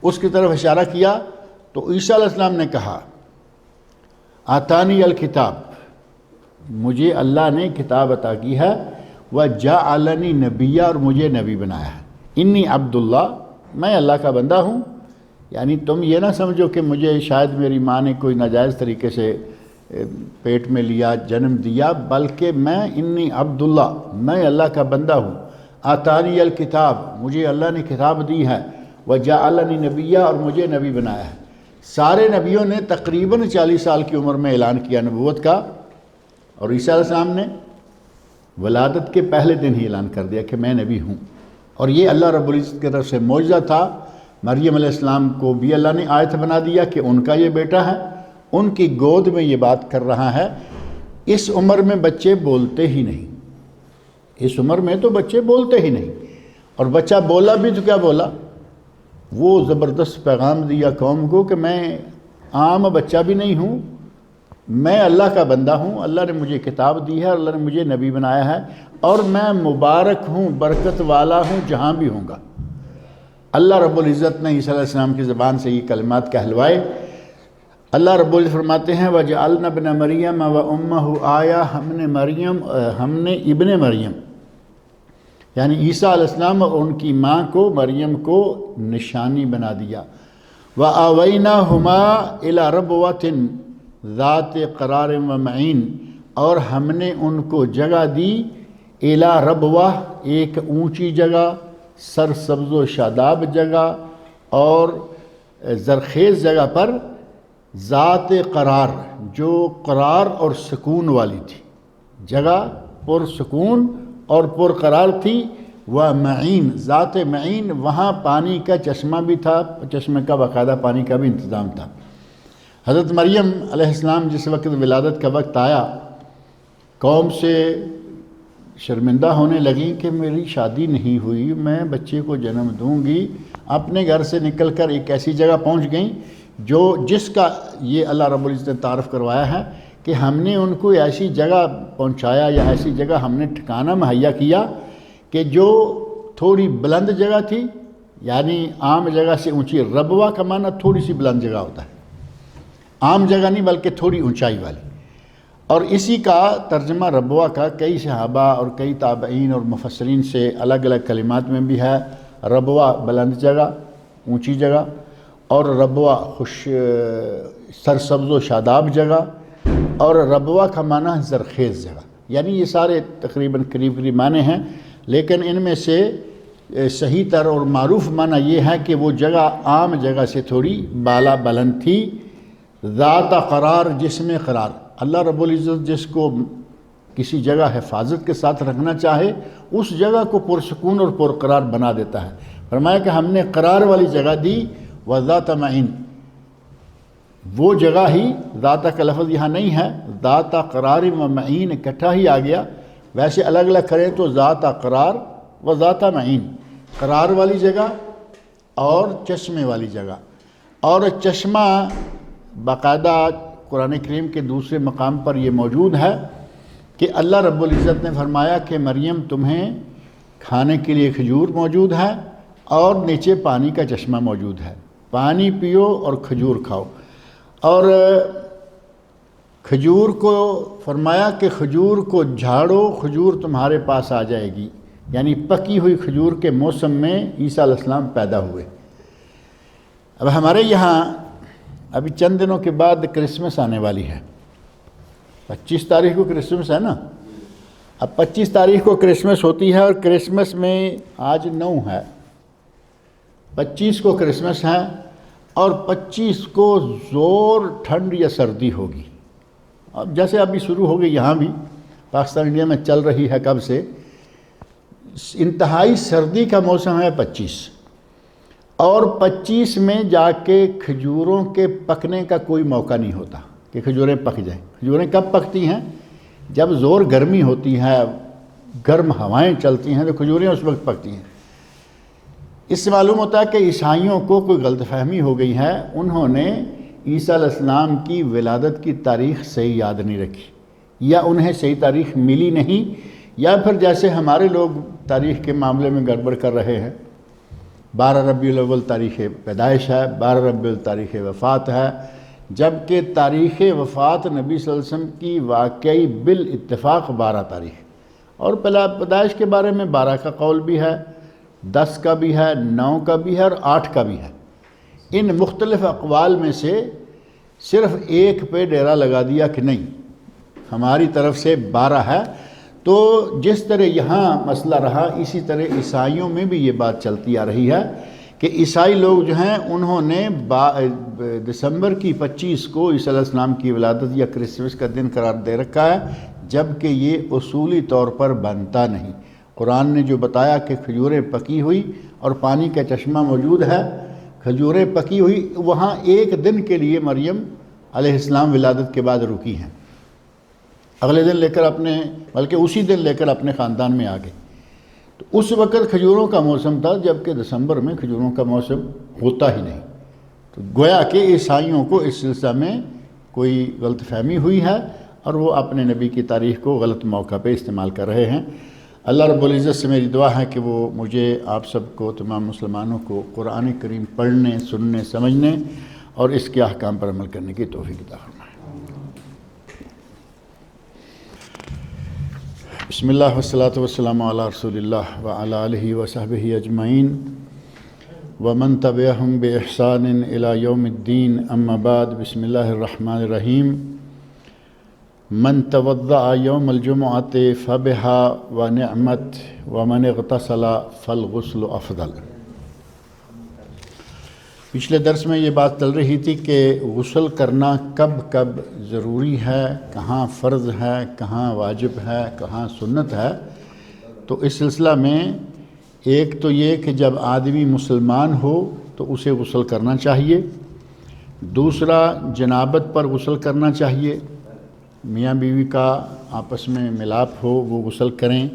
[SPEAKER 2] اس کی طرف اشارہ کیا۔ تو عیسیٰ علیہ السلام نے کہا آتانی الکتاب، مجھے اللہ نے کتاب عطا کی ہے، وجعلنی نبیّا، اور مجھے نبی بنایا ہے، انی عبداللہ، میں اللہ کا بندہ ہوں۔ یعنی تم یہ نہ سمجھو کہ مجھے شاید میری ماں نے کوئی ناجائز طریقے سے پیٹ میں لیا، جنم دیا، بلکہ میں انی عبداللہ، میں اللہ کا بندہ ہوں۔ آتانی الکتاب، مجھے اللہ نے کتاب دی ہے، وجعلنی نبیّا، اور مجھے نبی بنایا ہے۔ سارے نبیوں نے تقریباً 40 سال کی عمر میں اعلان کیا نبوت کا، اور عیسیٰ علیہ السلام نے ولادت کے پہلے دن ہی اعلان کر دیا کہ میں نبی ہوں، اور یہ اللہ رب العزت کی طرف سے معجزہ تھا۔ مریم علیہ السلام کو بھی اللہ نے آیت بنا دیا کہ ان کا یہ بیٹا ہے، ان کی گود میں یہ بات کر رہا ہے۔ اس عمر میں بچے بولتے ہی نہیں، اس عمر میں تو بچے بولتے ہی نہیں، اور بچہ بولا بھی تو کیا بولا؟ وہ زبردست پیغام دیا قوم کو کہ میں عام بچہ بھی نہیں ہوں، میں اللہ کا بندہ ہوں، اللہ نے مجھے کتاب دی ہے، اللہ نے مجھے نبی بنایا ہے، اور میں مبارک ہوں، برکت والا ہوں جہاں بھی ہوں گا۔ اللہ رب العزت نے عیسیٰ علیہ السلام کی زبان سے یہ کلمات کہلوائے۔ اللہ رب العزت فرماتے ہیں وَجَعَلْنَا ابْنَ مَرْيَمَ وَأُمَّهُ آیَةً، ہم نے ابن مریم یعنی عیسیٰ علیہ السلام اور ان کی ماں کو، مریم کو نشانی بنا دیا۔ وَآوَيْنَاهُمَا إِلَى رَبْوَةٍ ذَاتِ قرار ومعین، اور ہم نے ان کو جگہ دی اِلَى ربوہ، ایک اونچی جگہ، سرسبز و شاداب جگہ اور زرخیز جگہ پر، ذات قرار، جو قرار اور سکون والی تھی، جگہ پرسکون اور پرقرار تھی، ومعین، ذات معین، وہاں پانی کا چشمہ بھی تھا، چشمے کا باقاعدہ پانی کا بھی انتظام تھا۔ حضرت مریم علیہ السلام جس وقت ولادت کا وقت آیا، قوم سے شرمندہ ہونے لگیں کہ میری شادی نہیں ہوئی، میں بچے کو جنم دوں گی، اپنے گھر سے نکل کر ایک ایسی جگہ پہنچ گئیں جس کا یہ اللہ رب العزت نے تعارف کروایا ہے کہ ہم نے ان کو ایسی جگہ پہنچایا یا ایسی جگہ ہم نے ٹھکانہ مہیا کیا کہ جو تھوڑی بلند جگہ تھی، یعنی عام جگہ سے اونچی، ربوہ کا معنی تھوڑی سی بلند جگہ ہوتا ہے، عام جگہ نہیں بلکہ تھوڑی اونچائی والی۔ اور اسی کا ترجمہ ربوہ کا کئی صحابہ اور کئی تابعین اور مفسرین سے الگ الگ کلمات میں بھی ہے۔ ربوہ بلند جگہ، اونچی جگہ، اور ربوہ سرسبز و شاداب جگہ، اور ربوہ کا معنی زرخیز جگہ، یعنی یہ سارے تقریباً قریب معنی ہیں، لیکن ان میں سے صحیح تر اور معروف معنی یہ ہے کہ وہ جگہ عام جگہ سے تھوڑی بالا بلند تھی، ذات قرار، جس میں قرار۔ اللہ رب العزت جس کو کسی جگہ حفاظت کے ساتھ رکھنا چاہے اس جگہ کو پرسکون اور پرقرار بنا دیتا ہے۔ فرمایا کہ ہم نے قرار والی جگہ دی، وذات معین، وہ جگہ ہی، ذات کا لفظ یہاں نہیں ہے، ذات قرار و معین اکٹھا ہی آ گیا، ویسے الگ الگ کریں تو ذات قرار و ذات معین، قرار والی جگہ اور چشمے والی جگہ۔ اور چشمہ باقاعدہ قرآن کریم کے دوسرے مقام پر یہ موجود ہے کہ اللہ رب العزت نے فرمایا کہ مریم تمہیں کھانے کے لیے کھجور موجود ہے اور نیچے پانی کا چشمہ موجود ہے، پانی پیو اور کھجور کھاؤ۔ اور کھجور کو فرمایا کہ کھجور کو جھاڑو، کھجور تمہارے پاس آ جائے گی، یعنی پکی ہوئی کھجور کے موسم میں عیسیٰ علیہ السلام پیدا ہوئے۔ اب ہمارے یہاں ابھی چند دنوں کے بعد کرسمس آنے والی ہے، 25 تاریخ کو کرسمس ہے نا۔ اب 25 تاریخ کو کرسمس ہوتی ہے، اور کرسمس میں آج 9 ہے، 25 کو کرسمس ہے، اور 25 کو زور ٹھنڈ یا سردی ہوگی۔ اب جیسے ابھی شروع ہو گئی، یہاں بھی پاکستان انڈیا میں چل رہی ہے کب سے، انتہائی سردی کا موسم ہے 25، اور 25 میں جا کے کھجوروں کے پکنے کا کوئی موقع نہیں ہوتا کہ کھجوریں پک جائیں۔ کھجوریں کب پکتی ہیں؟ جب زور گرمی ہوتی ہے، گرم ہوائیں چلتی ہیں، تو کھجوریں اس وقت پکتی ہیں۔ اس سے معلوم ہوتا ہے کہ عیسائیوں کو کوئی غلط فہمی ہو گئی ہے، انہوں نے عیسیٰ علیہ السلام کی ولادت کی تاریخ صحیح یاد نہیں رکھی، یا انہیں صحیح تاریخ ملی نہیں، یا پھر جیسے ہمارے لوگ تاریخ کے معاملے میں گڑبڑ کر رہے ہیں، 12 ربیع الاول تاریخ پیدائش ہے، 12 ربیع الاول تاریخ وفات ہے، جبکہ تاریخ وفات نبی صلی اللہ علیہ وسلم کی واقعی بالاتفاق 12 تاریخ، اور پیدائش کے بارے میں 12 کا قول بھی ہے، 10 کا بھی ہے، 9 کا بھی ہے، اور 8 کا بھی ہے۔ ان مختلف اقوال میں سے صرف ایک پہ ڈیرا لگا دیا کہ نہیں، ہماری طرف سے 12 ہے۔ تو جس طرح یہاں مسئلہ رہا، اسی طرح عیسائیوں میں بھی یہ بات چلتی آ رہی ہے کہ عیسائی لوگ جو ہیں انہوں نے دسمبر کی 25 کو عیسیٰ علیہ السلام کی ولادت یا کرسمس کا دن قرار دے رکھا ہے، جبکہ یہ اصولی طور پر بنتا نہیں۔ قرآن نے جو بتایا کہ کھجوریں پکی ہوئی اور پانی کا چشمہ موجود ہے، کھجوریں پکی ہوئی، وہاں ایک دن کے لیے مریم علیہ السلام ولادت کے بعد رکی ہیں، اگلے دن لے کر بلکہ اسی دن لے کر اپنے خاندان میں آ گئے۔ تو اس وقت کھجوروں کا موسم تھا، جبکہ دسمبر میں کھجوروں کا موسم ہوتا ہی نہیں۔ تو گویا کہ عیسائیوں کو اس سلسلہ میں کوئی غلط فہمی ہوئی ہے، اور وہ اپنے نبی کی تاریخ کو غلط موقع پہ استعمال کر رہے ہیں۔ اللہ رب العزت سے میری دعا ہے کہ وہ مجھے، آپ سب کو، تمام مسلمانوں کو قرآن کریم پڑھنے، سننے، سمجھنے اور اس کے احکام پر عمل کرنے کی توفیق عطا فرمائے۔ بسم اللہ والصلاة والسلام علی رسول اللہ وعلی آلہ وصحبہ اجمعین۔ ومن تبعهم بإحسان إلى يوم الدين أما بعد بسم الله الرحمن الرحيم من توضأ يوم الجمعة فبها ونعمت ومن اغتسل فالغسل أفضل۔ پچھلے درس میں یہ بات چل رہی تھی کہ غسل کرنا کب کب ضروری ہے، کہاں فرض ہے، کہاں واجب ہے، کہاں سنت ہے۔ تو اس سلسلہ میں ایک تو یہ کہ جب آدمی مسلمان ہو تو اسے غسل کرنا چاہیے، دوسرا جنابت پر غسل کرنا چاہیے، میاں بیوی کا آپس میں ملاپ ہو وہ غسل کریں،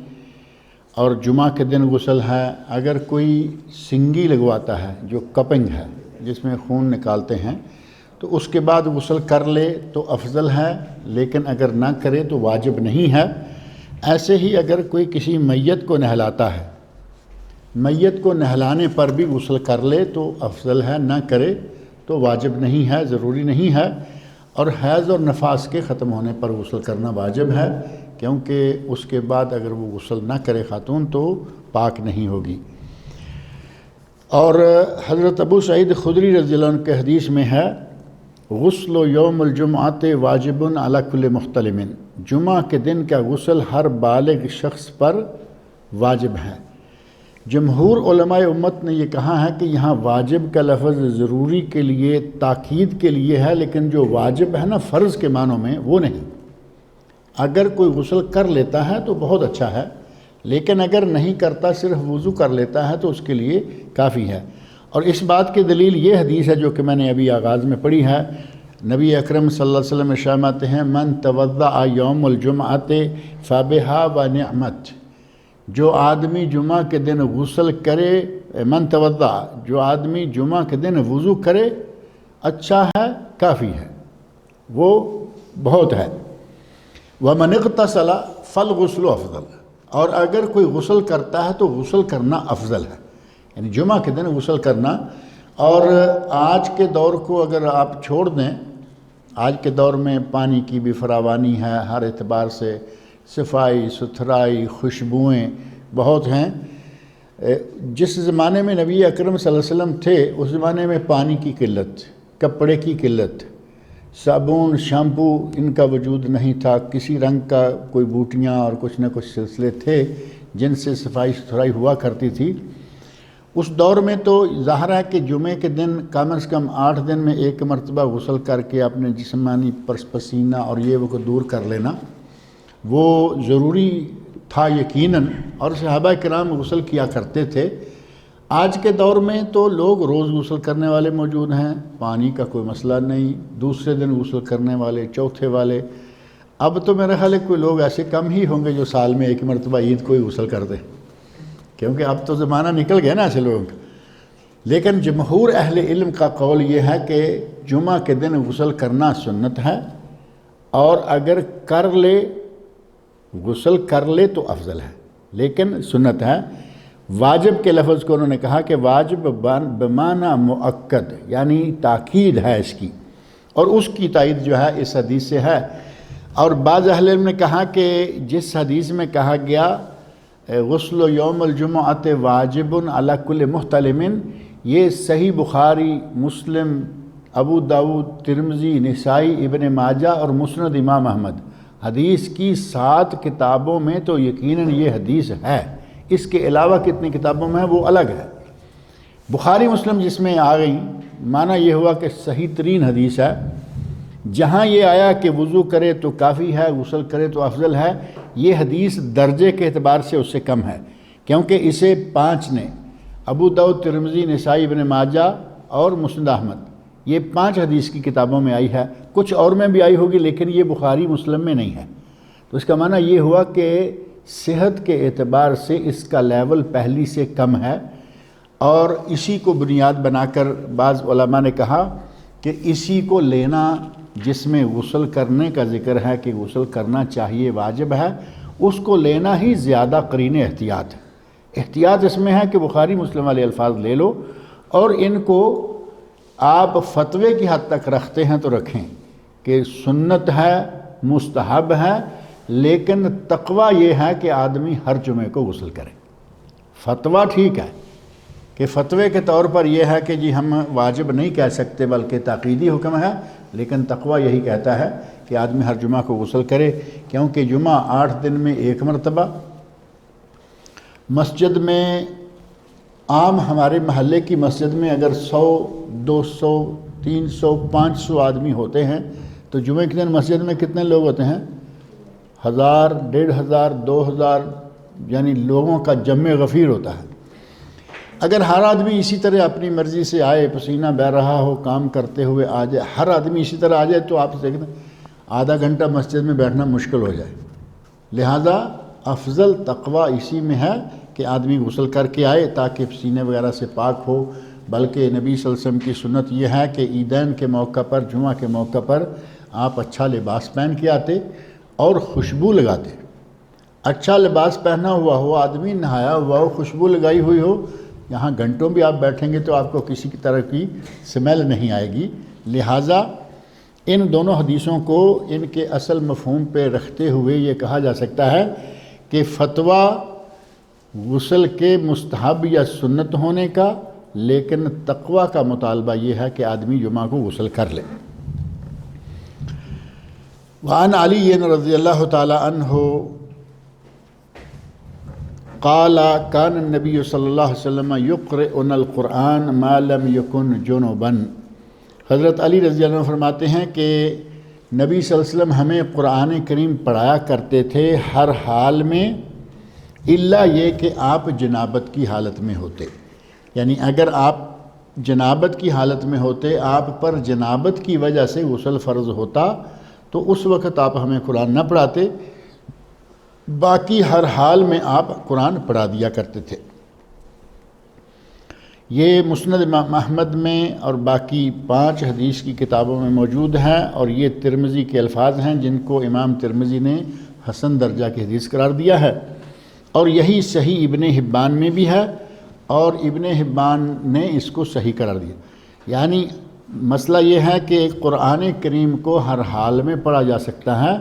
[SPEAKER 2] اور جمعہ کے دن غسل ہے۔ اگر کوئی سنگی لگواتا ہے جو کپنگ ہے جس میں خون نکالتے ہیں تو اس کے بعد غسل کر لے تو افضل ہے، لیکن اگر نہ کرے تو واجب نہیں ہے۔ ایسے ہی اگر کوئی کسی میت کو نہلاتا ہے، میت کو نہلانے پر بھی غسل کر لے تو افضل ہے، نہ کرے تو واجب نہیں ہے، ضروری نہیں ہے۔ اور حیض اور نفاس کے ختم ہونے پر غسل کرنا واجب ہے، کیونکہ اس کے بعد اگر وہ غسل نہ کرے خاتون تو پاک نہیں ہوگی۔ اور حضرت ابو سعید خدری رضی اللہ عنہ کے حدیث میں ہے غسل یوم الجمعۃ واجب علی کل محتلم، جمعہ کے دن کا غسل ہر بالغ شخص پر واجب ہے۔ جمہور علماء امت نے یہ کہا ہے کہ یہاں واجب کا لفظ ضروری کے لیے تاکید کے لیے ہے، لیکن جو واجب ہے نا فرض کے معنوں میں وہ نہیں۔ اگر کوئی غسل کر لیتا ہے تو بہت اچھا ہے، لیکن اگر نہیں کرتا صرف وضو کر لیتا ہے تو اس کے لیے کافی ہے۔ اور اس بات کی دلیل یہ حدیث ہے جو کہ میں نے ابھی آغاز میں پڑھی ہے، نبی اکرم صلی اللہ علیہ وسلم ارشاد ہیں من توضأ یوم الجمعۃ فبہا ونعمت، جو آدمی جمعہ کے دن غسل کرے، من توضأ جو آدمی جمعہ کے دن وضو کرے اچھا ہے، کافی ہے، وہ بہت ہے۔ ومن اغتسل فالغسل افضل، اور اگر کوئی غسل کرتا ہے تو غسل کرنا افضل ہے، یعنی جمعہ کے دن غسل کرنا۔ اور آج کے دور کو اگر آپ چھوڑ دیں، آج کے دور میں پانی کی بھی فراوانی ہے، ہر اعتبار سے صفائی ستھرائی خوشبوئیں بہت ہیں۔ جس زمانے میں نبی اکرم صلی اللہ علیہ وسلم تھے اس زمانے میں پانی کی قلت، کپڑے کی قلت، صابن شیمپو ان کا وجود نہیں تھا، کسی رنگ کا کوئی بوٹیاں اور کچھ نہ کچھ سلسلے تھے جن سے صفائی ستھرائی ہوا کرتی تھی۔ اس دور میں تو ظاہر ہے کہ جمعے کے دن کم از کم 8 دن میں ایک مرتبہ غسل کر کے اپنے جسمانی پسینہ اور یہ وہ کو دور کر لینا وہ ضروری تھا یقیناً، اور صحابہ کرام غسل کیا کرتے تھے۔ آج کے دور میں تو لوگ روز غسل کرنے والے موجود ہیں، پانی کا کوئی مسئلہ نہیں، دوسرے دن غسل کرنے والے، چوتھے والے۔ اب تو میرا خیال ہے کوئی لوگ ایسے کم ہی ہوں گے جو سال میں ایک مرتبہ عید کو ہی غسل کر دیں، کیونکہ اب تو زمانہ نکل گیا نا ایسے لوگوں کا۔ لیکن جمہور اہل علم کا قول یہ ہے کہ جمعہ کے دن غسل کرنا سنت ہے، اور اگر کر لے غسل کر لے تو افضل ہے، لیکن سنت ہے۔ واجب کے لفظ کو انہوں نے کہا کہ واجب بمعنی مؤکد، یعنی تاکید ہے اس کی، اور اس کی تائید جو ہے اس حدیث سے ہے۔ اور بعض اہل علم نے کہا کہ جس حدیث میں کہا گیا غسل یوم الجمعۃ واجب علی کل محتلم، یہ صحیح بخاری، مسلم، ابو داؤد، ترمذی، نسائی، ابن ماجہ اور مسند امام احمد، حدیث کی 7 کتابوں میں تو یقیناً یہ حدیث ہے۔ اس کے علاوہ کتنی کتابوں میں ہے وہ الگ ہے۔ بخاری مسلم جس میں آ گئی، معنی یہ ہوا کہ صحیح ترین حدیث ہے۔ جہاں یہ آیا کہ وضو کرے تو کافی ہے، غسل کرے تو افضل ہے، یہ حدیث درجے کے اعتبار سے اس سے کم ہے، کیونکہ اسے 5 نے، ابو داؤد، ترمذی، نسائی، ابن ماجہ اور مسند احمد، یہ 5 حدیث کی کتابوں میں آئی ہے۔ کچھ اور میں بھی آئی ہوگی لیکن یہ بخاری مسلم میں نہیں ہے۔ تو اس کا معنی یہ ہوا کہ صحت کے اعتبار سے اس کا لیول پہلی سے کم ہے، اور اسی کو بنیاد بنا کر بعض علماء نے کہا کہ اسی کو لینا جس میں غسل کرنے کا ذکر ہے کہ غسل کرنا چاہیے، واجب ہے، اس کو لینا ہی زیادہ قرین احتیاط ہے۔ احتیاط اس میں ہے کہ بخاری مسلم والے الفاظ لے لو، اور ان کو آپ فتوے کی حد تک رکھتے ہیں تو رکھیں کہ سنت ہے، مستحب ہے، لیکن تقوی یہ ہے کہ آدمی ہر جمعے کو غسل کرے۔ فتویٰ ٹھیک ہے کہ فتوے کے طور پر یہ ہے کہ جی ہم واجب نہیں کہہ سکتے بلکہ تاکیدی حکم ہے، لیکن تقویٰ یہی کہتا ہے کہ آدمی ہر جمعہ کو غسل کرے، کیونکہ جمعہ 8 دن میں ایک مرتبہ مسجد میں، عام ہمارے محلے کی مسجد میں اگر 100 200 300 500 آدمی ہوتے ہیں تو جمعے کے دن مسجد میں کتنے لوگ ہوتے ہیں؟ 1000 1500 2000، یعنی لوگوں کا جمع غفیر ہوتا ہے۔ اگر ہر آدمی اسی طرح اپنی مرضی سے آئے، پسینہ بہہ رہا ہو، کام کرتے ہوئے آ جائے، ہر آدمی اسی طرح آ جائے تو آپ دیکھیں آدھا گھنٹہ مسجد میں بیٹھنا مشکل ہو جائے۔ لہٰذا افضل تقویٰ اسی میں ہے کہ آدمی غسل کر کے آئے تاکہ پسینے وغیرہ سے پاک ہو۔ بلکہ نبی صلی اللہ علیہ وسلم کی سنت یہ ہے کہ عیدین کے موقع پر، جمعہ کے موقع پر آپ اچھا لباس پہن کے آتے اور خوشبو لگاتے۔ اچھا لباس پہنا ہوا ہو، آدمی نہایا ہوا ہو، خوشبو لگائی ہوئی ہو، یہاں گھنٹوں بھی آپ بیٹھیں گے تو آپ کو کسی طرح کی سمیل نہیں آئے گی۔ لہٰذا ان دونوں حدیثوں کو ان کے اصل مفہوم پہ رکھتے ہوئے یہ کہا جا سکتا ہے کہ فتویٰ غسل کے مستحب یا سنت ہونے کا، لیکن تقویٰ کا مطالبہ یہ ہے کہ آدمی جمعہ کو غسل کر لے۔ وعن علی رضی اللہ تعالی عنہ قال کان النبی صلی اللہ علیہ وسلم یقرئنا القرآن ما لم یکن جنبا۔ حضرت علی رضی اللہ عنہ فرماتے ہیں کہ نبی صلی اللہ علیہ وسلم ہمیں قرآن کریم پڑھایا کرتے تھے ہر حال میں، الا یہ کہ آپ جنابت کی حالت میں ہوتے، یعنی اگر آپ جنابت کی حالت میں ہوتے، آپ پر جنابت کی وجہ سے غسل فرض ہوتا تو اس وقت آپ ہمیں قرآن نہ پڑھاتے، باقی ہر حال میں آپ قرآن پڑھا دیا کرتے تھے۔ یہ مسند امام احمد میں اور باقی 5 حدیث کی کتابوں میں موجود ہے، اور یہ ترمذی کے الفاظ ہیں جن کو امام ترمذی نے حسن درجہ کی حدیث قرار دیا ہے، اور یہی صحیح ابن حبان میں بھی ہے، اور ابن حبان نے اس کو صحیح قرار دیا۔ یعنی مسئلہ یہ ہے کہ قرآن کریم کو ہر حال میں پڑھا جا سکتا ہے،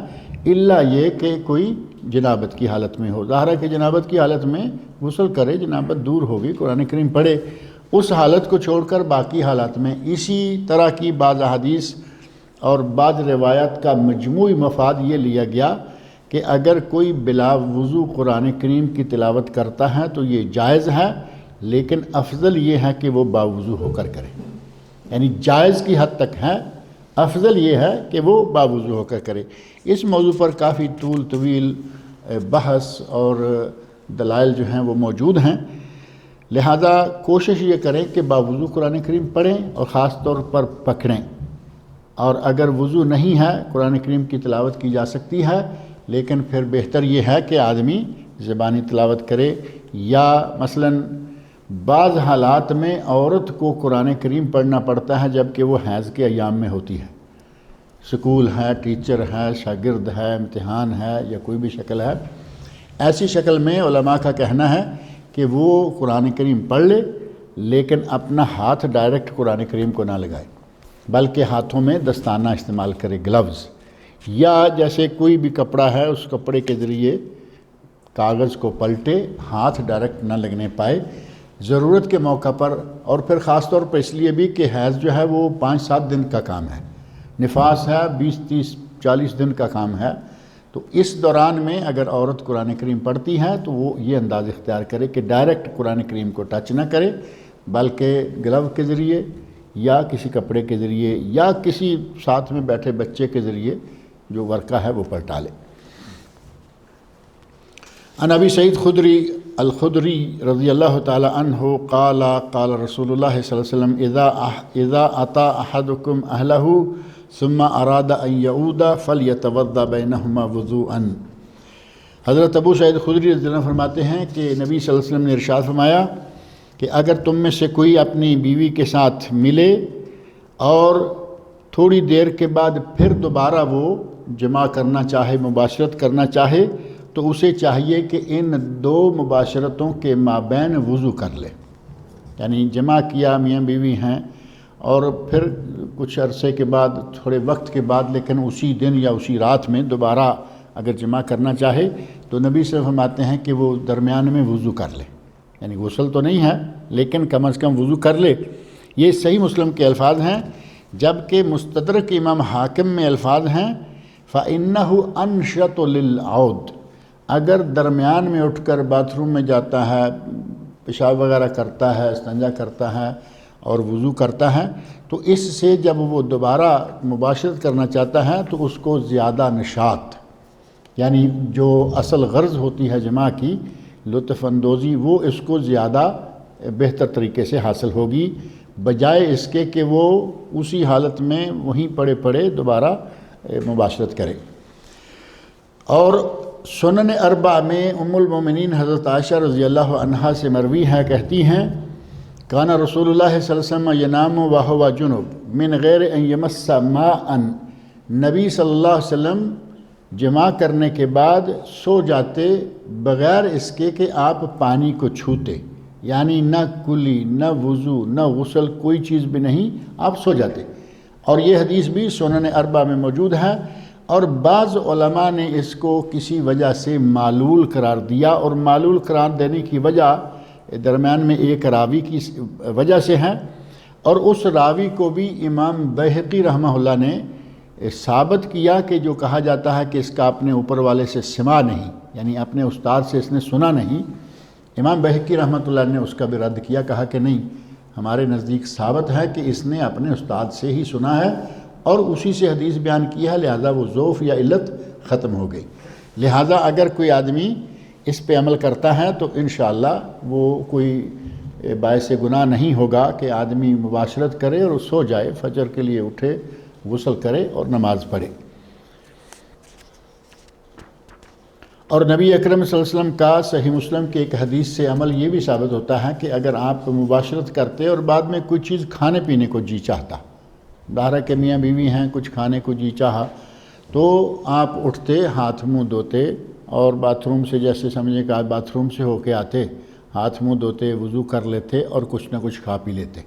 [SPEAKER 2] الا یہ کہ کوئی جنابت کی حالت میں ہو۔ ظاہر ہے کہ جنابت کی حالت میں غسل کرے، جنابت دور ہوگی، قرآن کریم پڑھے، اس حالت کو چھوڑ کر باقی حالات میں۔ اسی طرح کی بعض احادیث اور بعض روایات کا مجموعی مفاد یہ لیا گیا کہ اگر کوئی بلا وضو قرآن کریم کی تلاوت کرتا ہے تو یہ جائز ہے، لیکن افضل یہ ہے کہ وہ باوضو ہو کر کرے، یعنی جائز کی حد تک ہے، افضل یہ ہے کہ وہ باوضو ہو کر کرے۔ اس موضوع پر کافی طویل بحث اور دلائل جو ہیں وہ موجود ہیں، لہذا کوشش یہ کریں کہ باوضو قرآن کریم پڑھیں اور خاص طور پر پکڑیں، اور اگر وضو نہیں ہے قرآن کریم کی تلاوت کی جا سکتی ہے، لیکن پھر بہتر یہ ہے کہ آدمی زبانی تلاوت کرے، یا مثلاً بعض حالات میں عورت کو قرآن کریم پڑھنا پڑتا ہے جب کہ وہ حیض کے ایام میں ہوتی ہے، سکول ہے، ٹیچر ہے، شاگرد ہے، امتحان ہے، یا کوئی بھی شکل ہے، ایسی شکل میں علماء کا کہنا ہے کہ وہ قرآن کریم پڑھ لے، لیکن اپنا ہاتھ ڈائریکٹ قرآن کریم کو نہ لگائے، بلکہ ہاتھوں میں دستانہ استعمال کرے، گلوز، یا جیسے کوئی بھی کپڑا ہے اس کپڑے کے ذریعے کاغذ کو پلٹے، ہاتھ ڈائریکٹ نہ لگنے پائے ضرورت کے موقع پر۔ اور پھر خاص طور پر اس لیے بھی کہ حیض جو ہے وہ 5-7 دن کا کام ہے، نفاس ہے 20-30-40 دن کا کام ہے، تو اس دوران میں اگر عورت قرآن کریم پڑھتی ہے تو وہ یہ انداز اختیار کرے کہ ڈائریکٹ قرآن کریم کو ٹچ نہ کرے، بلکہ گلو کے ذریعے یا کسی کپڑے کے ذریعے یا کسی ساتھ میں بیٹھے بچے کے ذریعے جو ورقہ ہے وہ پلٹا لے۔ عن ابی سعید الخدری رضی اللہ تعالی عنہ قال قال رسول اللہ صلی اللہ علیہ وسلم اذا اتا احدکم اہلہ ثم اراد ان یعود فلیتوضا بینہما وضوءا۔ حضرت ابو سعید خدری رضی اللہ عنہ فرماتے ہیں کہ نبی صلی اللہ علیہ وسلم نے ارشاد فرمایا کہ اگر تم میں سے کوئی اپنی بیوی کے ساتھ ملے اور تھوڑی دیر کے بعد پھر دوبارہ وہ جمع کرنا چاہے، مباشرت کرنا چاہے، تو اسے چاہیے کہ ان 2 مباشرتوں کے مابین وضو کر لے، یعنی جمع کیا، میاں بیوی ہیں، اور پھر کچھ عرصے کے بعد، تھوڑے وقت کے بعد، لیکن اسی دن یا اسی رات میں دوبارہ اگر جمع کرنا چاہے تو نبی صلی اللہ علیہ وسلم فرماتے ہیں کہ وہ درمیان میں وضو کر لے، یعنی غسل تو نہیں ہے لیکن کم از کم وضو کر لے۔ یہ صحیح مسلم کے الفاظ ہیں، جبکہ مستدرک امام حاکم میں الفاظ ہیں فَإِنَّهُ أَنشَطُ لِلْعَوْدِ، اگر درمیان میں اٹھ کر باتھ روم میں جاتا ہے، پیشاب وغیرہ کرتا ہے، استنجا کرتا ہے اور وضو کرتا ہے، تو اس سے جب وہ دوبارہ مباشرت کرنا چاہتا ہے تو اس کو زیادہ نشاط، یعنی جو اصل غرض ہوتی ہے جماع کی، لطف اندوزی، وہ اس کو زیادہ بہتر طریقے سے حاصل ہوگی، بجائے اس کے کہ وہ اسی حالت میں وہیں پڑے پڑے دوبارہ مباشرت کرے۔ اور سنن اربع میں ام المومنین حضرت عائشہ رضی اللہ عنہا سے مروی ہے، کہتی ہیں کان رسول اللہ صلی اللہ علیہ وسلم ینام وہو جنب من غیر ان یمس ماء، نبی صلی اللہ علیہ وسلم جماع کرنے کے بعد سو جاتے بغیر اس کے کہ آپ پانی کو چھوتے، یعنی نہ کلی، نہ وضو، نہ غسل، کوئی چیز بھی نہیں، آپ سو جاتے۔ اور یہ حدیث بھی سنن اربع میں موجود ہے، اور بعض علماء نے اس کو کسی وجہ سے معلول قرار دیا، اور معلول قرار دینے کی وجہ درمیان میں ایک راوی کی وجہ سے ہے، اور اس راوی کو بھی امام بیہقی رحمہ اللہ نے ثابت کیا کہ جو کہا جاتا ہے کہ اس کا اپنے اوپر والے سے سماع نہیں، یعنی اپنے استاد سے اس نے سنا نہیں، امام بیہقی رحمۃ اللہ نے اس کا بھی رد کیا، کہا کہ نہیں، ہمارے نزدیک ثابت ہے کہ اس نے اپنے استاد سے ہی سنا ہے اور اسی سے حدیث بیان کی ہے، لہذا وہ ضعف یا علت ختم ہو گئی۔ لہذا اگر کوئی آدمی اس پہ عمل کرتا ہے تو انشاءاللہ وہ کوئی باعث گناہ نہیں ہوگا کہ آدمی مباشرت کرے اور سو جائے، فجر کے لیے اٹھے، غسل کرے اور نماز پڑھے۔ اور نبی اکرم صلی اللہ علیہ وسلم کا صحیح مسلم کے ایک حدیث سے عمل یہ بھی ثابت ہوتا ہے کہ اگر آپ مباشرت کرتے اور بعد میں کوئی چیز کھانے پینے کو جی چاہتا، ظاہر کہ میاں بیوی ہیں، کچھ کھانے کو جی چاہا، تو آپ اٹھتے، ہاتھ منہ دھوتے، اور باتھ روم سے جیسے سمجھیں کہ آپ باتھ روم سے ہو کے آتے، ہاتھ منہ دھوتے، وضو کر لیتے اور کچھ نہ کچھ کھا پی لیتے۔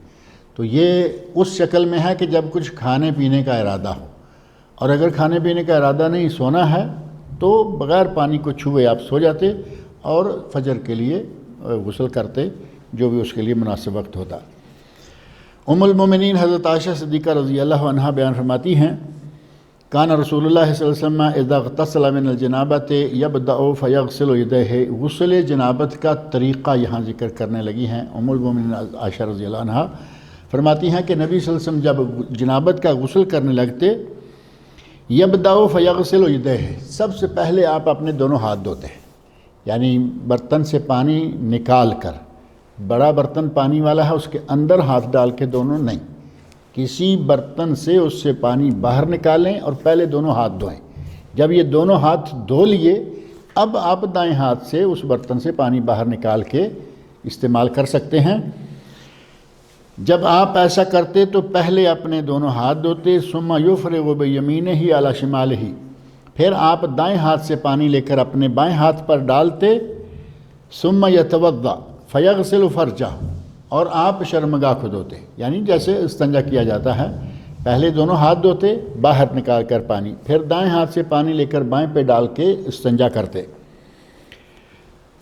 [SPEAKER 2] تو یہ اس شکل میں ہے کہ جب کچھ کھانے پینے کا ارادہ ہو، اور اگر کھانے پینے کا ارادہ نہیں، سونا ہے، تو بغیر پانی کو چھوئے آپ سو جاتے اور فجر کے لیے غسل کرتے، جو بھی اس کے لیے مناسب وقت ہوتا۔ ام المومنین حضرت عائشہ صدیقہ رضی اللہ عنہا بیان فرماتی ہیں کان رسول اللہ صلی اللہ علیہ وسلم اذا اغتسل من الجنابۃ یبدأ فیغسل یدیہ، غسل جنابت کا طریقہ یہاں ذکر کرنے لگی ہیں ام المومنین عائشہ رضی اللہ عنہا، فرماتی ہیں کہ نبی صلی اللہ علیہ وسلم جب جنابت کا غسل کرنے لگتے، یبدأ فیغسل یدیہ، سب سے پہلے آپ اپنے دونوں ہاتھ دھوتے ہیں، یعنی برتن سے پانی نکال کر، بڑا برتن پانی والا ہے اس کے اندر ہاتھ ڈال کے دونوں نہیں، کسی برتن سے اس سے پانی باہر نکالیں اور پہلے دونوں ہاتھ دھوئیں۔ جب یہ دونوں ہاتھ دھو لیے، اب آپ دائیں ہاتھ سے اس برتن سے پانی باہر نکال کے استعمال کر سکتے ہیں۔ جب آپ ایسا کرتے تو پہلے اپنے دونوں ہاتھ دھوتے، ثم یفرغ بیمینہ علی شمالہ، پھر آپ دائیں ہاتھ سے پانی لے کر اپنے بائیں ہاتھ پر ڈالتے، ثم یتوضأ فیغسل فرجہ، اور آپ شرمگاہ کو دھوتے، یعنی جیسے استنجا کیا جاتا ہے، پہلے دونوں ہاتھ دھوتے باہر نکال کر پانی، پھر دائیں ہاتھ سے پانی لے کر بائیں پہ ڈال کے استنجا کرتے۔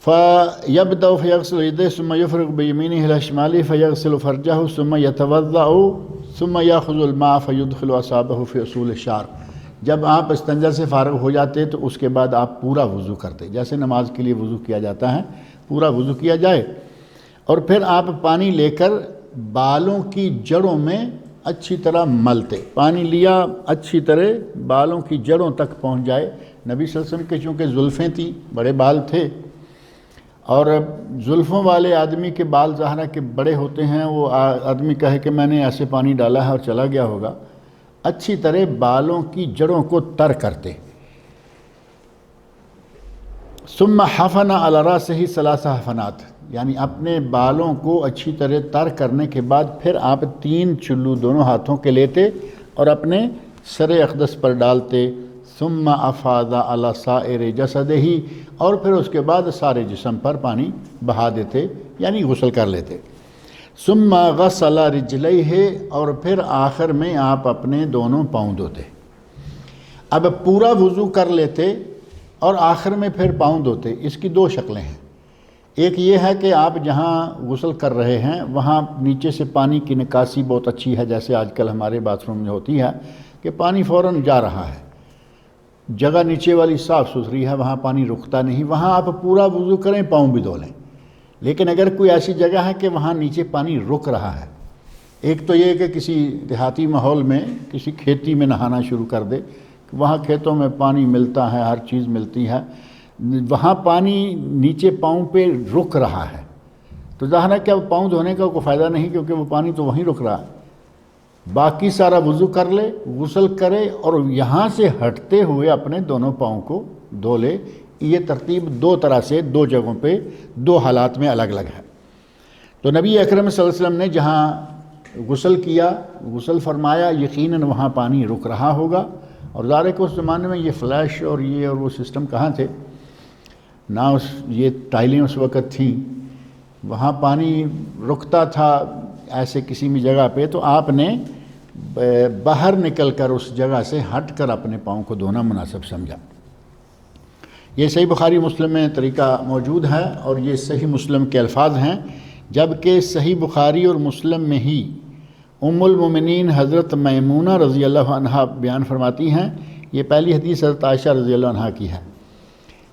[SPEAKER 2] فَيَبْدَأُ فَيَغْسِلُ يَدَيْهِ ثُمَّ يُفْرِغُ بِيَمِينِهِ إِلَى شِمَالِهِ فَيَغْسِلُ فَرْجَهُ ثُمَّ يَتَوَضَّأُ ثُمَّ يَأْخُذُ الْمَاءَ فَيُدْخِلُ أَصَابَعَهُ فِي أُصُولِ الشَّعْرِ، جب آپ استنجا سے فارغ ہو جاتے تو اس کے بعد آپ پورا وضو کرتے، جیسے نماز کے لیے وضو کیا جاتا ہے، پورا وضو کیا جائے، اور پھر آپ پانی لے کر بالوں کی جڑوں میں اچھی طرح ملتے، پانی لیا اچھی طرح بالوں کی جڑوں تک پہنچ جائے۔ نبی صلی اللہ علیہ وسلم کے چونکہ زلفیں تھیں، بڑے بال تھے، اور زلفوں والے آدمی کے بال ظاہرہ کہ بڑے ہوتے ہیں، وہ آدمی کہے کہ میں نے ایسے پانی ڈالا ہے اور چلا گیا ہوگا، اچھی طرح بالوں کی جڑوں کو تر کرتے۔ ثم حفن علی راسہ ثلاث حفنات، یعنی اپنے بالوں کو اچھی طرح تر کرنے کے بعد پھر آپ 3 چلو دونوں ہاتھوں کے لیتے اور اپنے سر اقدس پر ڈالتے، ثم افاض علی سائر جسدہ، اور پھر اس کے بعد سارے جسم پر پانی بہا دیتے، یعنی غسل کر لیتے۔ ثم غسل رجلیہ، اور پھر آخر میں آپ اپنے دونوں پاؤں دھوتے۔ اب پورا وضو کر لیتے اور آخر میں پھر پاؤں دھوتے، اس کی 2 شکلیں ہیں۔ ایک یہ ہے کہ آپ جہاں غسل کر رہے ہیں وہاں نیچے سے پانی کی نکاسی بہت اچھی ہے، جیسے آج کل ہمارے باتھ روم میں ہوتی ہے کہ پانی فوراً جا رہا ہے، جگہ نیچے والی صاف ستھری ہے، وہاں پانی رکتا نہیں، وہاں آپ پورا وضو کریں، پاؤں بھی دھو لیں۔ لیکن اگر کوئی ایسی جگہ ہے کہ وہاں نیچے پانی رک رہا ہے، ایک تو یہ کہ کسی دیہاتی ماحول میں کسی کھیتی میں نہانا شروع کر دے، وہاں کھیتوں میں پانی ملتا ہے، ہر چیز ملتی ہے، وہاں پانی نیچے پاؤں پہ رک رہا ہے تو ظاہر ہے کہ اب پاؤں دھونے کا کوئی فائدہ نہیں، کیونکہ وہ پانی تو وہیں رک رہا ہے۔ باقی سارا وضو کر لے، غسل کرے اور یہاں سے ہٹتے ہوئے اپنے دونوں پاؤں کو دھو لے۔ یہ ترتیب دو طرح سے دو جگہوں پہ دو حالات میں الگ الگ ہے۔ تو نبی اکرم صلی اللہ علیہ وسلم نے جہاں غسل کیا، غسل فرمایا، یقیناً وہاں پانی رک رہا ہوگا۔ اور ظاہر ہے کہ اس زمانے میں یہ فلیش اور یہ اور وہ سسٹم کہاں تھے، نہ یہ ٹائلیں اس وقت تھیں، وہاں پانی رکتا تھا ایسے کسی بھی جگہ پہ، تو آپ نے باہر نکل کر اس جگہ سے ہٹ کر اپنے پاؤں کو دھونا مناسب سمجھا۔ یہ صحیح بخاری مسلم میں طریقہ موجود ہے اور یہ صحیح مسلم کے الفاظ ہیں، جبکہ صحیح بخاری اور مسلم میں ہی ام المومنین حضرت میمونہ رضی اللہ عنہا بیان فرماتی ہیں۔ یہ پہلی حدیث حضرت عائشہ رضی اللہ عنہا کی ہے۔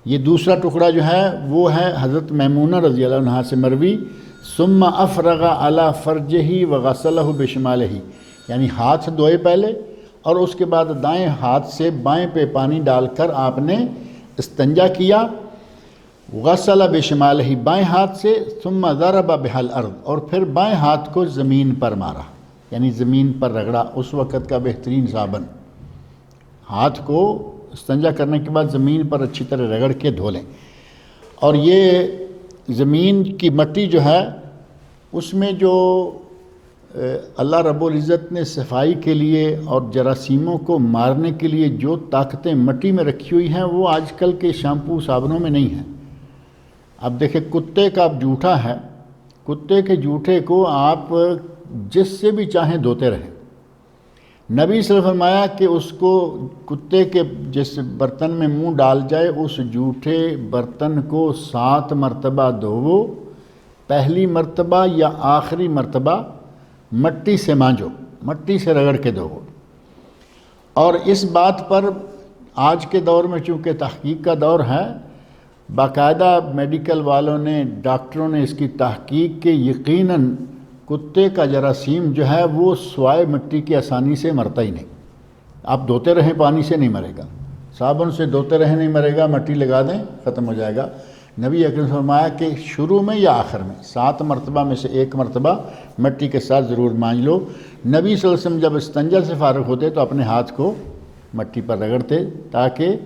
[SPEAKER 2] یہ دوسرا ٹکڑا جو ہے وہ ہے حضرت میمونہ رضی اللہ عنہا سے مروی، ثم افرغ علی فرجہ وغسلہ بشمالہ، یعنی ہاتھ دھوئے پہلے اور اس کے بعد دائیں ہاتھ سے بائیں پہ پانی ڈال کر آپ نے استنجا کیا، غسل بشمالہ بائیں ہاتھ سے، ثم ضرب بها الارض، اور پھر بائیں ہاتھ کو زمین پر مارا، یعنی زمین پر رگڑا۔ اس وقت کا بہترین صابن، ہاتھ کو استنجا کرنے کے بعد زمین پر اچھی طرح رگڑ کے دھو لیں۔ اور یہ زمین کی مٹی جو ہے اس میں جو اللہ رب العزت نے صفائی کے لیے اور جراثیموں کو مارنے کے لیے جو طاقتیں مٹی میں رکھی ہوئی ہیں وہ آج کل کے شیمپو صابنوں میں نہیں ہیں۔ اب دیکھیں کتے کا جوٹھا ہے، کتے کے جوٹھے کو آپ جس سے بھی چاہیں دھوتے رہیں۔ نبی صلی اللہ علیہ وسلم نے فرمایا کہ اس کو کتے کے جس برتن میں منہ ڈال جائے اس جوٹھے برتن کو 7 مرتبہ دھوو، پہلی مرتبہ یا آخری مرتبہ مٹی سے مانجو، مٹی سے رگڑ کے دھوو۔ اور اس بات پر آج کے دور میں چونکہ تحقیق کا دور ہے، باقاعدہ میڈیکل والوں نے، ڈاکٹروں نے اس کی تحقیق کے یقیناً کتے کا جراثیم جو ہے وہ سوائے مٹی کی آسانی سے مرتا ہی نہیں۔ آپ دھوتے رہیں پانی سے نہیں مرے گا، صابن سے دھوتے رہیں نہیں مرے گا، مٹی لگا دیں ختم ہو جائے گا۔ نبی اکرم نے فرمایا کہ شروع میں یا آخر میں 7 مرتبہ میں سے 1 مرتبہ مٹی کے ساتھ ضرور مانج لو۔ نبی صلی اللہ علیہ وسلم جب استنجا سے فارغ ہوتے تو اپنے ہاتھ کو مٹی پر رگڑتے تاکہ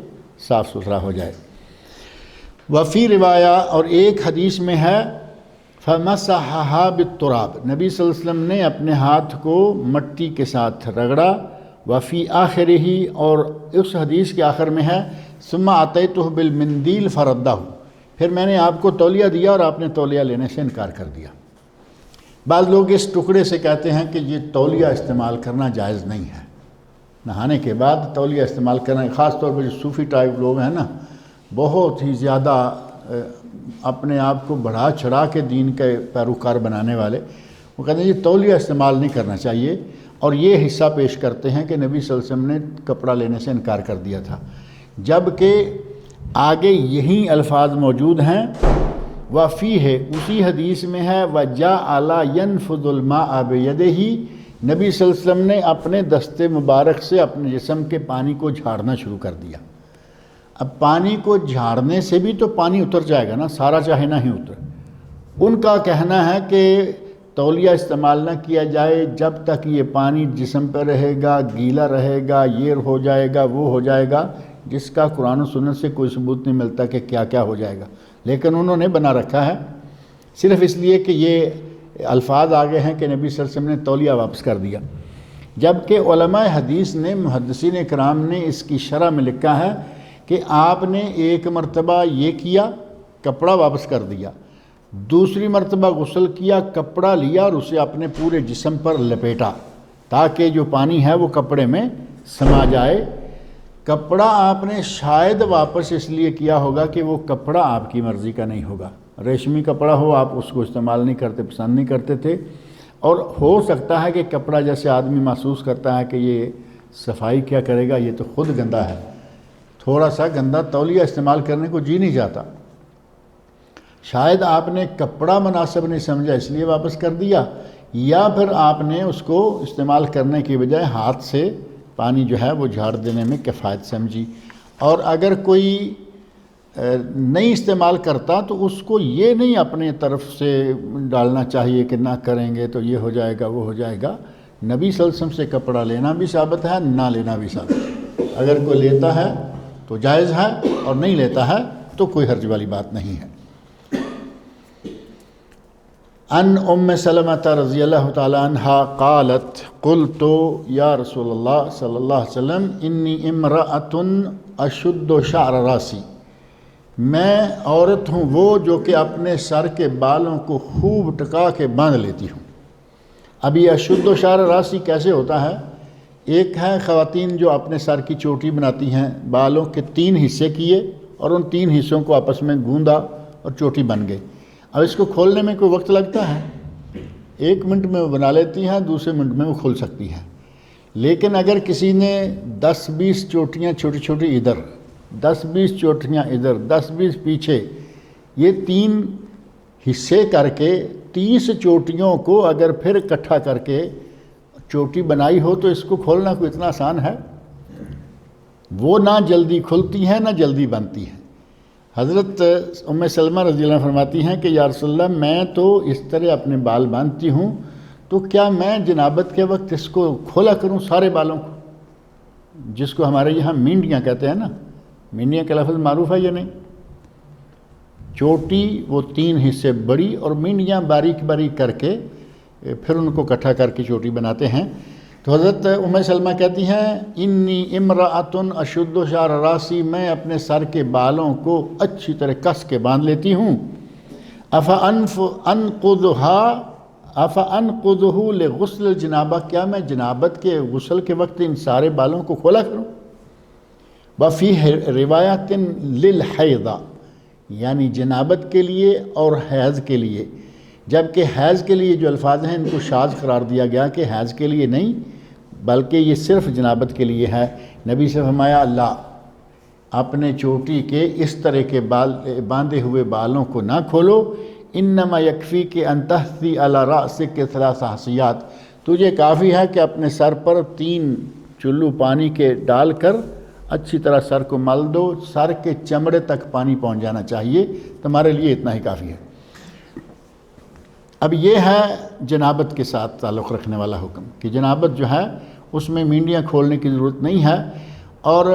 [SPEAKER 2] صاف ستھرا ہو جائے۔ وفی روایہ، اور ایک حدیث میں ہے فمسحھا بالتراب، نبی صلی اللہ علیہ وسلم نے اپنے ہاتھ کو مٹی کے ساتھ رگڑا۔ وفی آخرہ، اور اس حدیث کے آخر میں ہے ثم اتیتہ بالمندیل فردہ، پھر میں نے آپ کو تولیہ دیا اور آپ نے تولیہ لینے سے انکار کر دیا۔ بعض لوگ اس ٹکڑے سے کہتے ہیں کہ یہ تولیہ استعمال کرنا جائز نہیں ہے، نہانے کے بعد تولیہ استعمال کرنا، خاص طور پر جو صوفی ٹائپ لوگ ہیں نا، بہت ہی زیادہ اپنے آپ کو بڑھا چڑھا کے دین کے پیروکار بنانے والے، وہ کہتے ہیں یہ تولیہ استعمال نہیں کرنا چاہیے، اور یہ حصہ پیش کرتے ہیں کہ نبی صلی اللہ علیہ وسلم نے کپڑا لینے سے انکار کر دیا تھا، جبکہ آگے یہی الفاظ موجود ہیں۔ وفی ہے، اسی حدیث میں ہے وَجَعَلَ يَنْفُضُ الْمَاءَ بِيَدِهِ، نبی صلی اللہ علیہ وسلم نے اپنے دست مبارک سے اپنے جسم کے پانی کو جھاڑنا شروع کر دیا۔ اب پانی کو جھاڑنے سے بھی تو پانی اتر جائے گا نا، سارا چاہے نہ ہی اتر۔ ان کا کہنا ہے کہ تولیہ استعمال نہ کیا جائے جب تک یہ پانی جسم پہ رہے گا، گیلا رہے گا، یہ ہو جائے گا، وہ ہو جائے گا، جس کا قرآن و سنت سے کوئی ثبوت نہیں ملتا کہ کیا کیا ہو جائے گا، لیکن انہوں نے بنا رکھا ہے صرف اس لیے کہ یہ الفاظ آگے ہیں کہ نبی صلی اللہ علیہ وسلم نے تولیہ واپس کر دیا، جبکہ علماء حدیث نے، محدثین اکرام نے اس کی شرح میں لکھا ہے کہ آپ نے 1 مرتبہ یہ کیا، کپڑا واپس کر دیا، دوسری مرتبہ غسل کیا، کپڑا لیا اور اسے اپنے پورے جسم پر لپیٹا تاکہ جو پانی ہے وہ کپڑے میں سما جائے۔ کپڑا آپ نے شاید واپس اس لیے کیا ہوگا کہ وہ کپڑا آپ کی مرضی کا نہیں ہوگا، ریشمی کپڑا ہو آپ اس کو استعمال نہیں کرتے، پسند نہیں کرتے تھے، اور ہو سکتا ہے کہ کپڑا جیسے آدمی محسوس کرتا ہے کہ یہ صفائی کیا کرے گا، یہ تو خود گندا ہے، تھوڑا سا گندا تولیہ استعمال کرنے کو جی نہیں جاتا، شاید آپ نے کپڑا مناسب نہیں سمجھا اس لیے واپس کر دیا، یا پھر آپ نے اس کو استعمال کرنے کی بجائے ہاتھ سے پانی جو ہے وہ جھاڑ دینے میں کفایت سمجھی۔ اور اگر کوئی نہیں استعمال کرتا تو اس کو یہ نہیں اپنے طرف سے ڈالنا چاہیے کہ نہ کریں گے تو یہ ہو جائے گا وہ ہو جائے گا۔ نبی صلی اللہ علیہ وسلم سے کپڑا لینا بھی ثابت ہے، نہ لینا بھی ثابت ہے، اگر کوئی لیتا ہے تو جائز ہے اور نہیں لیتا ہے تو کوئی حرج والی بات نہیں ہے۔ ان ام سلمۃ رضی اللہ تعالی عنہا قالت قلت یا رسول اللہ صلی اللہ علیہ وسلم انی امرأۃ اشد شعر راسی، میں عورت ہوں وہ جو کہ اپنے سر کے بالوں کو خوب ٹکا کے باندھ لیتی ہوں۔ اب یہ اشد و شعر راسی کیسے ہوتا ہے؟ ایک ہے خواتین جو اپنے سر کی چوٹی بناتی ہیں، بالوں کے 3 حصے کیے اور ان 3 حصوں کو آپس میں گوندا اور چوٹی بن گئی۔ اب اس کو کھولنے میں کوئی وقت لگتا ہے؟ 1 منٹ میں وہ بنا لیتی ہیں، دوسرے منٹ میں وہ کھل سکتی ہے۔ لیکن اگر کسی نے 10-20 چوٹیاں چھوٹی چھوٹی ادھر، 10-20 چوٹیاں ادھر، 10-20 پیچھے، یہ 3 حصے کر کے 30 چوٹیوں کو اگر پھر اکٹھا کر کے چوٹی بنائی ہو تو اس کو کھولنا کوئی اتنا آسان ہے؟ وہ نہ جلدی کھلتی ہیں نہ جلدی بنتی ہیں۔ حضرت ام سلمہ رضی اللہ عنہ فرماتی ہیں کہ یا رسول اللہ میں تو اس طرح اپنے بال باندھتی ہوں، تو کیا میں جنابت کے وقت اس کو کھولا کروں سارے بالوں کو، جس کو ہمارے یہاں مینڈیاں کہتے ہیں نا، مینڈیاں کا لفظ معروف ہے یا نہیں؟ چوٹی وہ 3 حصے بڑی اور مینڈیاں باریک باریک کر کے پھر ان کو اکٹھا کر کے چوٹی بناتے ہیں۔ تو حضرت ام سلمہ کہتی ہیں انی امرأۃ اشد شعر راسی، میں اپنے سر کے بالوں کو اچھی طرح کس کے باندھ لیتی ہوں۔ افانقضہ لغسل الجنابہ، کیا میں جنابت کے غسل کے وقت ان سارے بالوں کو کھولا کروں؟ وفی روایت للحیضہ، یعنی جنابت کے لیے اور حیض کے لیے، جبکہ حیض کے لیے جو الفاظ ہیں ان کو شاذ قرار دیا گیا کہ حیض کے لیے نہیں بلکہ یہ صرف جنابت کے لیے ہے۔ نبی سے فرمایا اللہ اپنے چوٹی کے اس طرح کے باندھے ہوئے بالوں کو نہ کھولو، انما یکفی کہ ان تحثی علی رأسک 3 حثیات، تجھے کافی ہے کہ اپنے سر پر 3 چلو پانی کے ڈال کر اچھی طرح سر کو مل دو، سر کے چمڑے تک پانی پہنچ جانا چاہیے، تمہارے لیے اتنا ہی کافی ہے۔ اب یہ ہے جنابت کے ساتھ تعلق رکھنے والا حکم کہ جنابت جو ہے اس میں مینڈیاں کھولنے کی ضرورت نہیں ہے۔ اور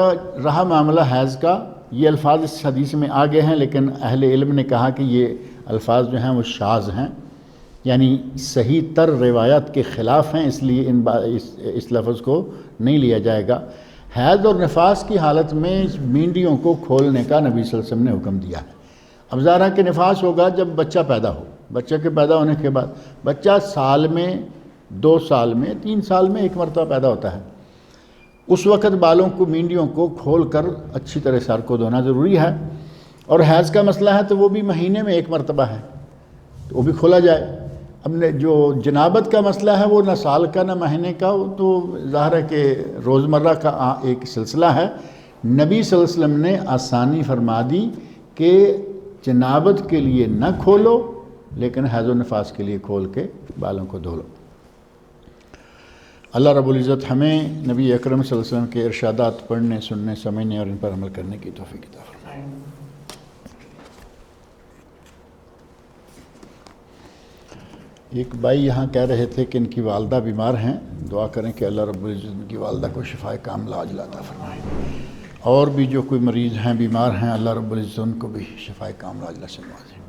[SPEAKER 2] رہا معاملہ حیض کا، یہ الفاظ اس حدیث میں آ گئے ہیں لیکن اہل علم نے کہا کہ یہ الفاظ جو ہیں وہ شاذ ہیں، یعنی صحیح تر روایات کے خلاف ہیں، اس لیے اس لفظ کو نہیں لیا جائے گا۔ حیض اور نفاس کی حالت میں مینڈیوں کو کھولنے کا نبی صلی اللہ علیہ وسلم نے حکم دیا ہے۔ اب ظاہر ہے کہ نفاس ہوگا جب بچہ پیدا ہو، بچہ کے پیدا ہونے کے بعد، بچہ سال میں 2 سال میں 3 سال میں 1 مرتبہ پیدا ہوتا ہے، اس وقت بالوں کو مینڈیوں کو کھول کر اچھی طرح سر کو دھونا ضروری ہے۔ اور حیض کا مسئلہ ہے تو وہ بھی مہینے میں 1 مرتبہ ہے تو وہ بھی کھولا جائے۔ اب جو جنابت کا مسئلہ ہے وہ نہ سال کا نہ مہینے کا، تو ظاہر ہے کہ روزمرہ کا ایک سلسلہ ہے۔ نبی صلی اللہ علیہ وسلم نے آسانی فرما دی کہ جنابت کے لیے نہ کھولو لیکن حیض و نفاس کے لیے کھول کے بالوں کو دھو لو۔ اللہ رب العزت ہمیں نبی اکرم صلی اللہ علیہ وسلم کے ارشادات پڑھنے، سننے، سمجھنے اور ان پر عمل کرنے کی توفیق عطا فرمائے۔ ایک بھائی یہاں کہہ رہے تھے کہ ان کی والدہ بیمار ہیں، دعا کریں کہ اللہ رب العزت ان کی والدہ کو شفائے کاملہ عاجلہ عطا فرمائے۔ اور بھی جو کوئی مریض ہیں، بیمار ہیں، اللہ رب العزت ان کو بھی شفائے کاملہ عاجلہ سے نوازے۔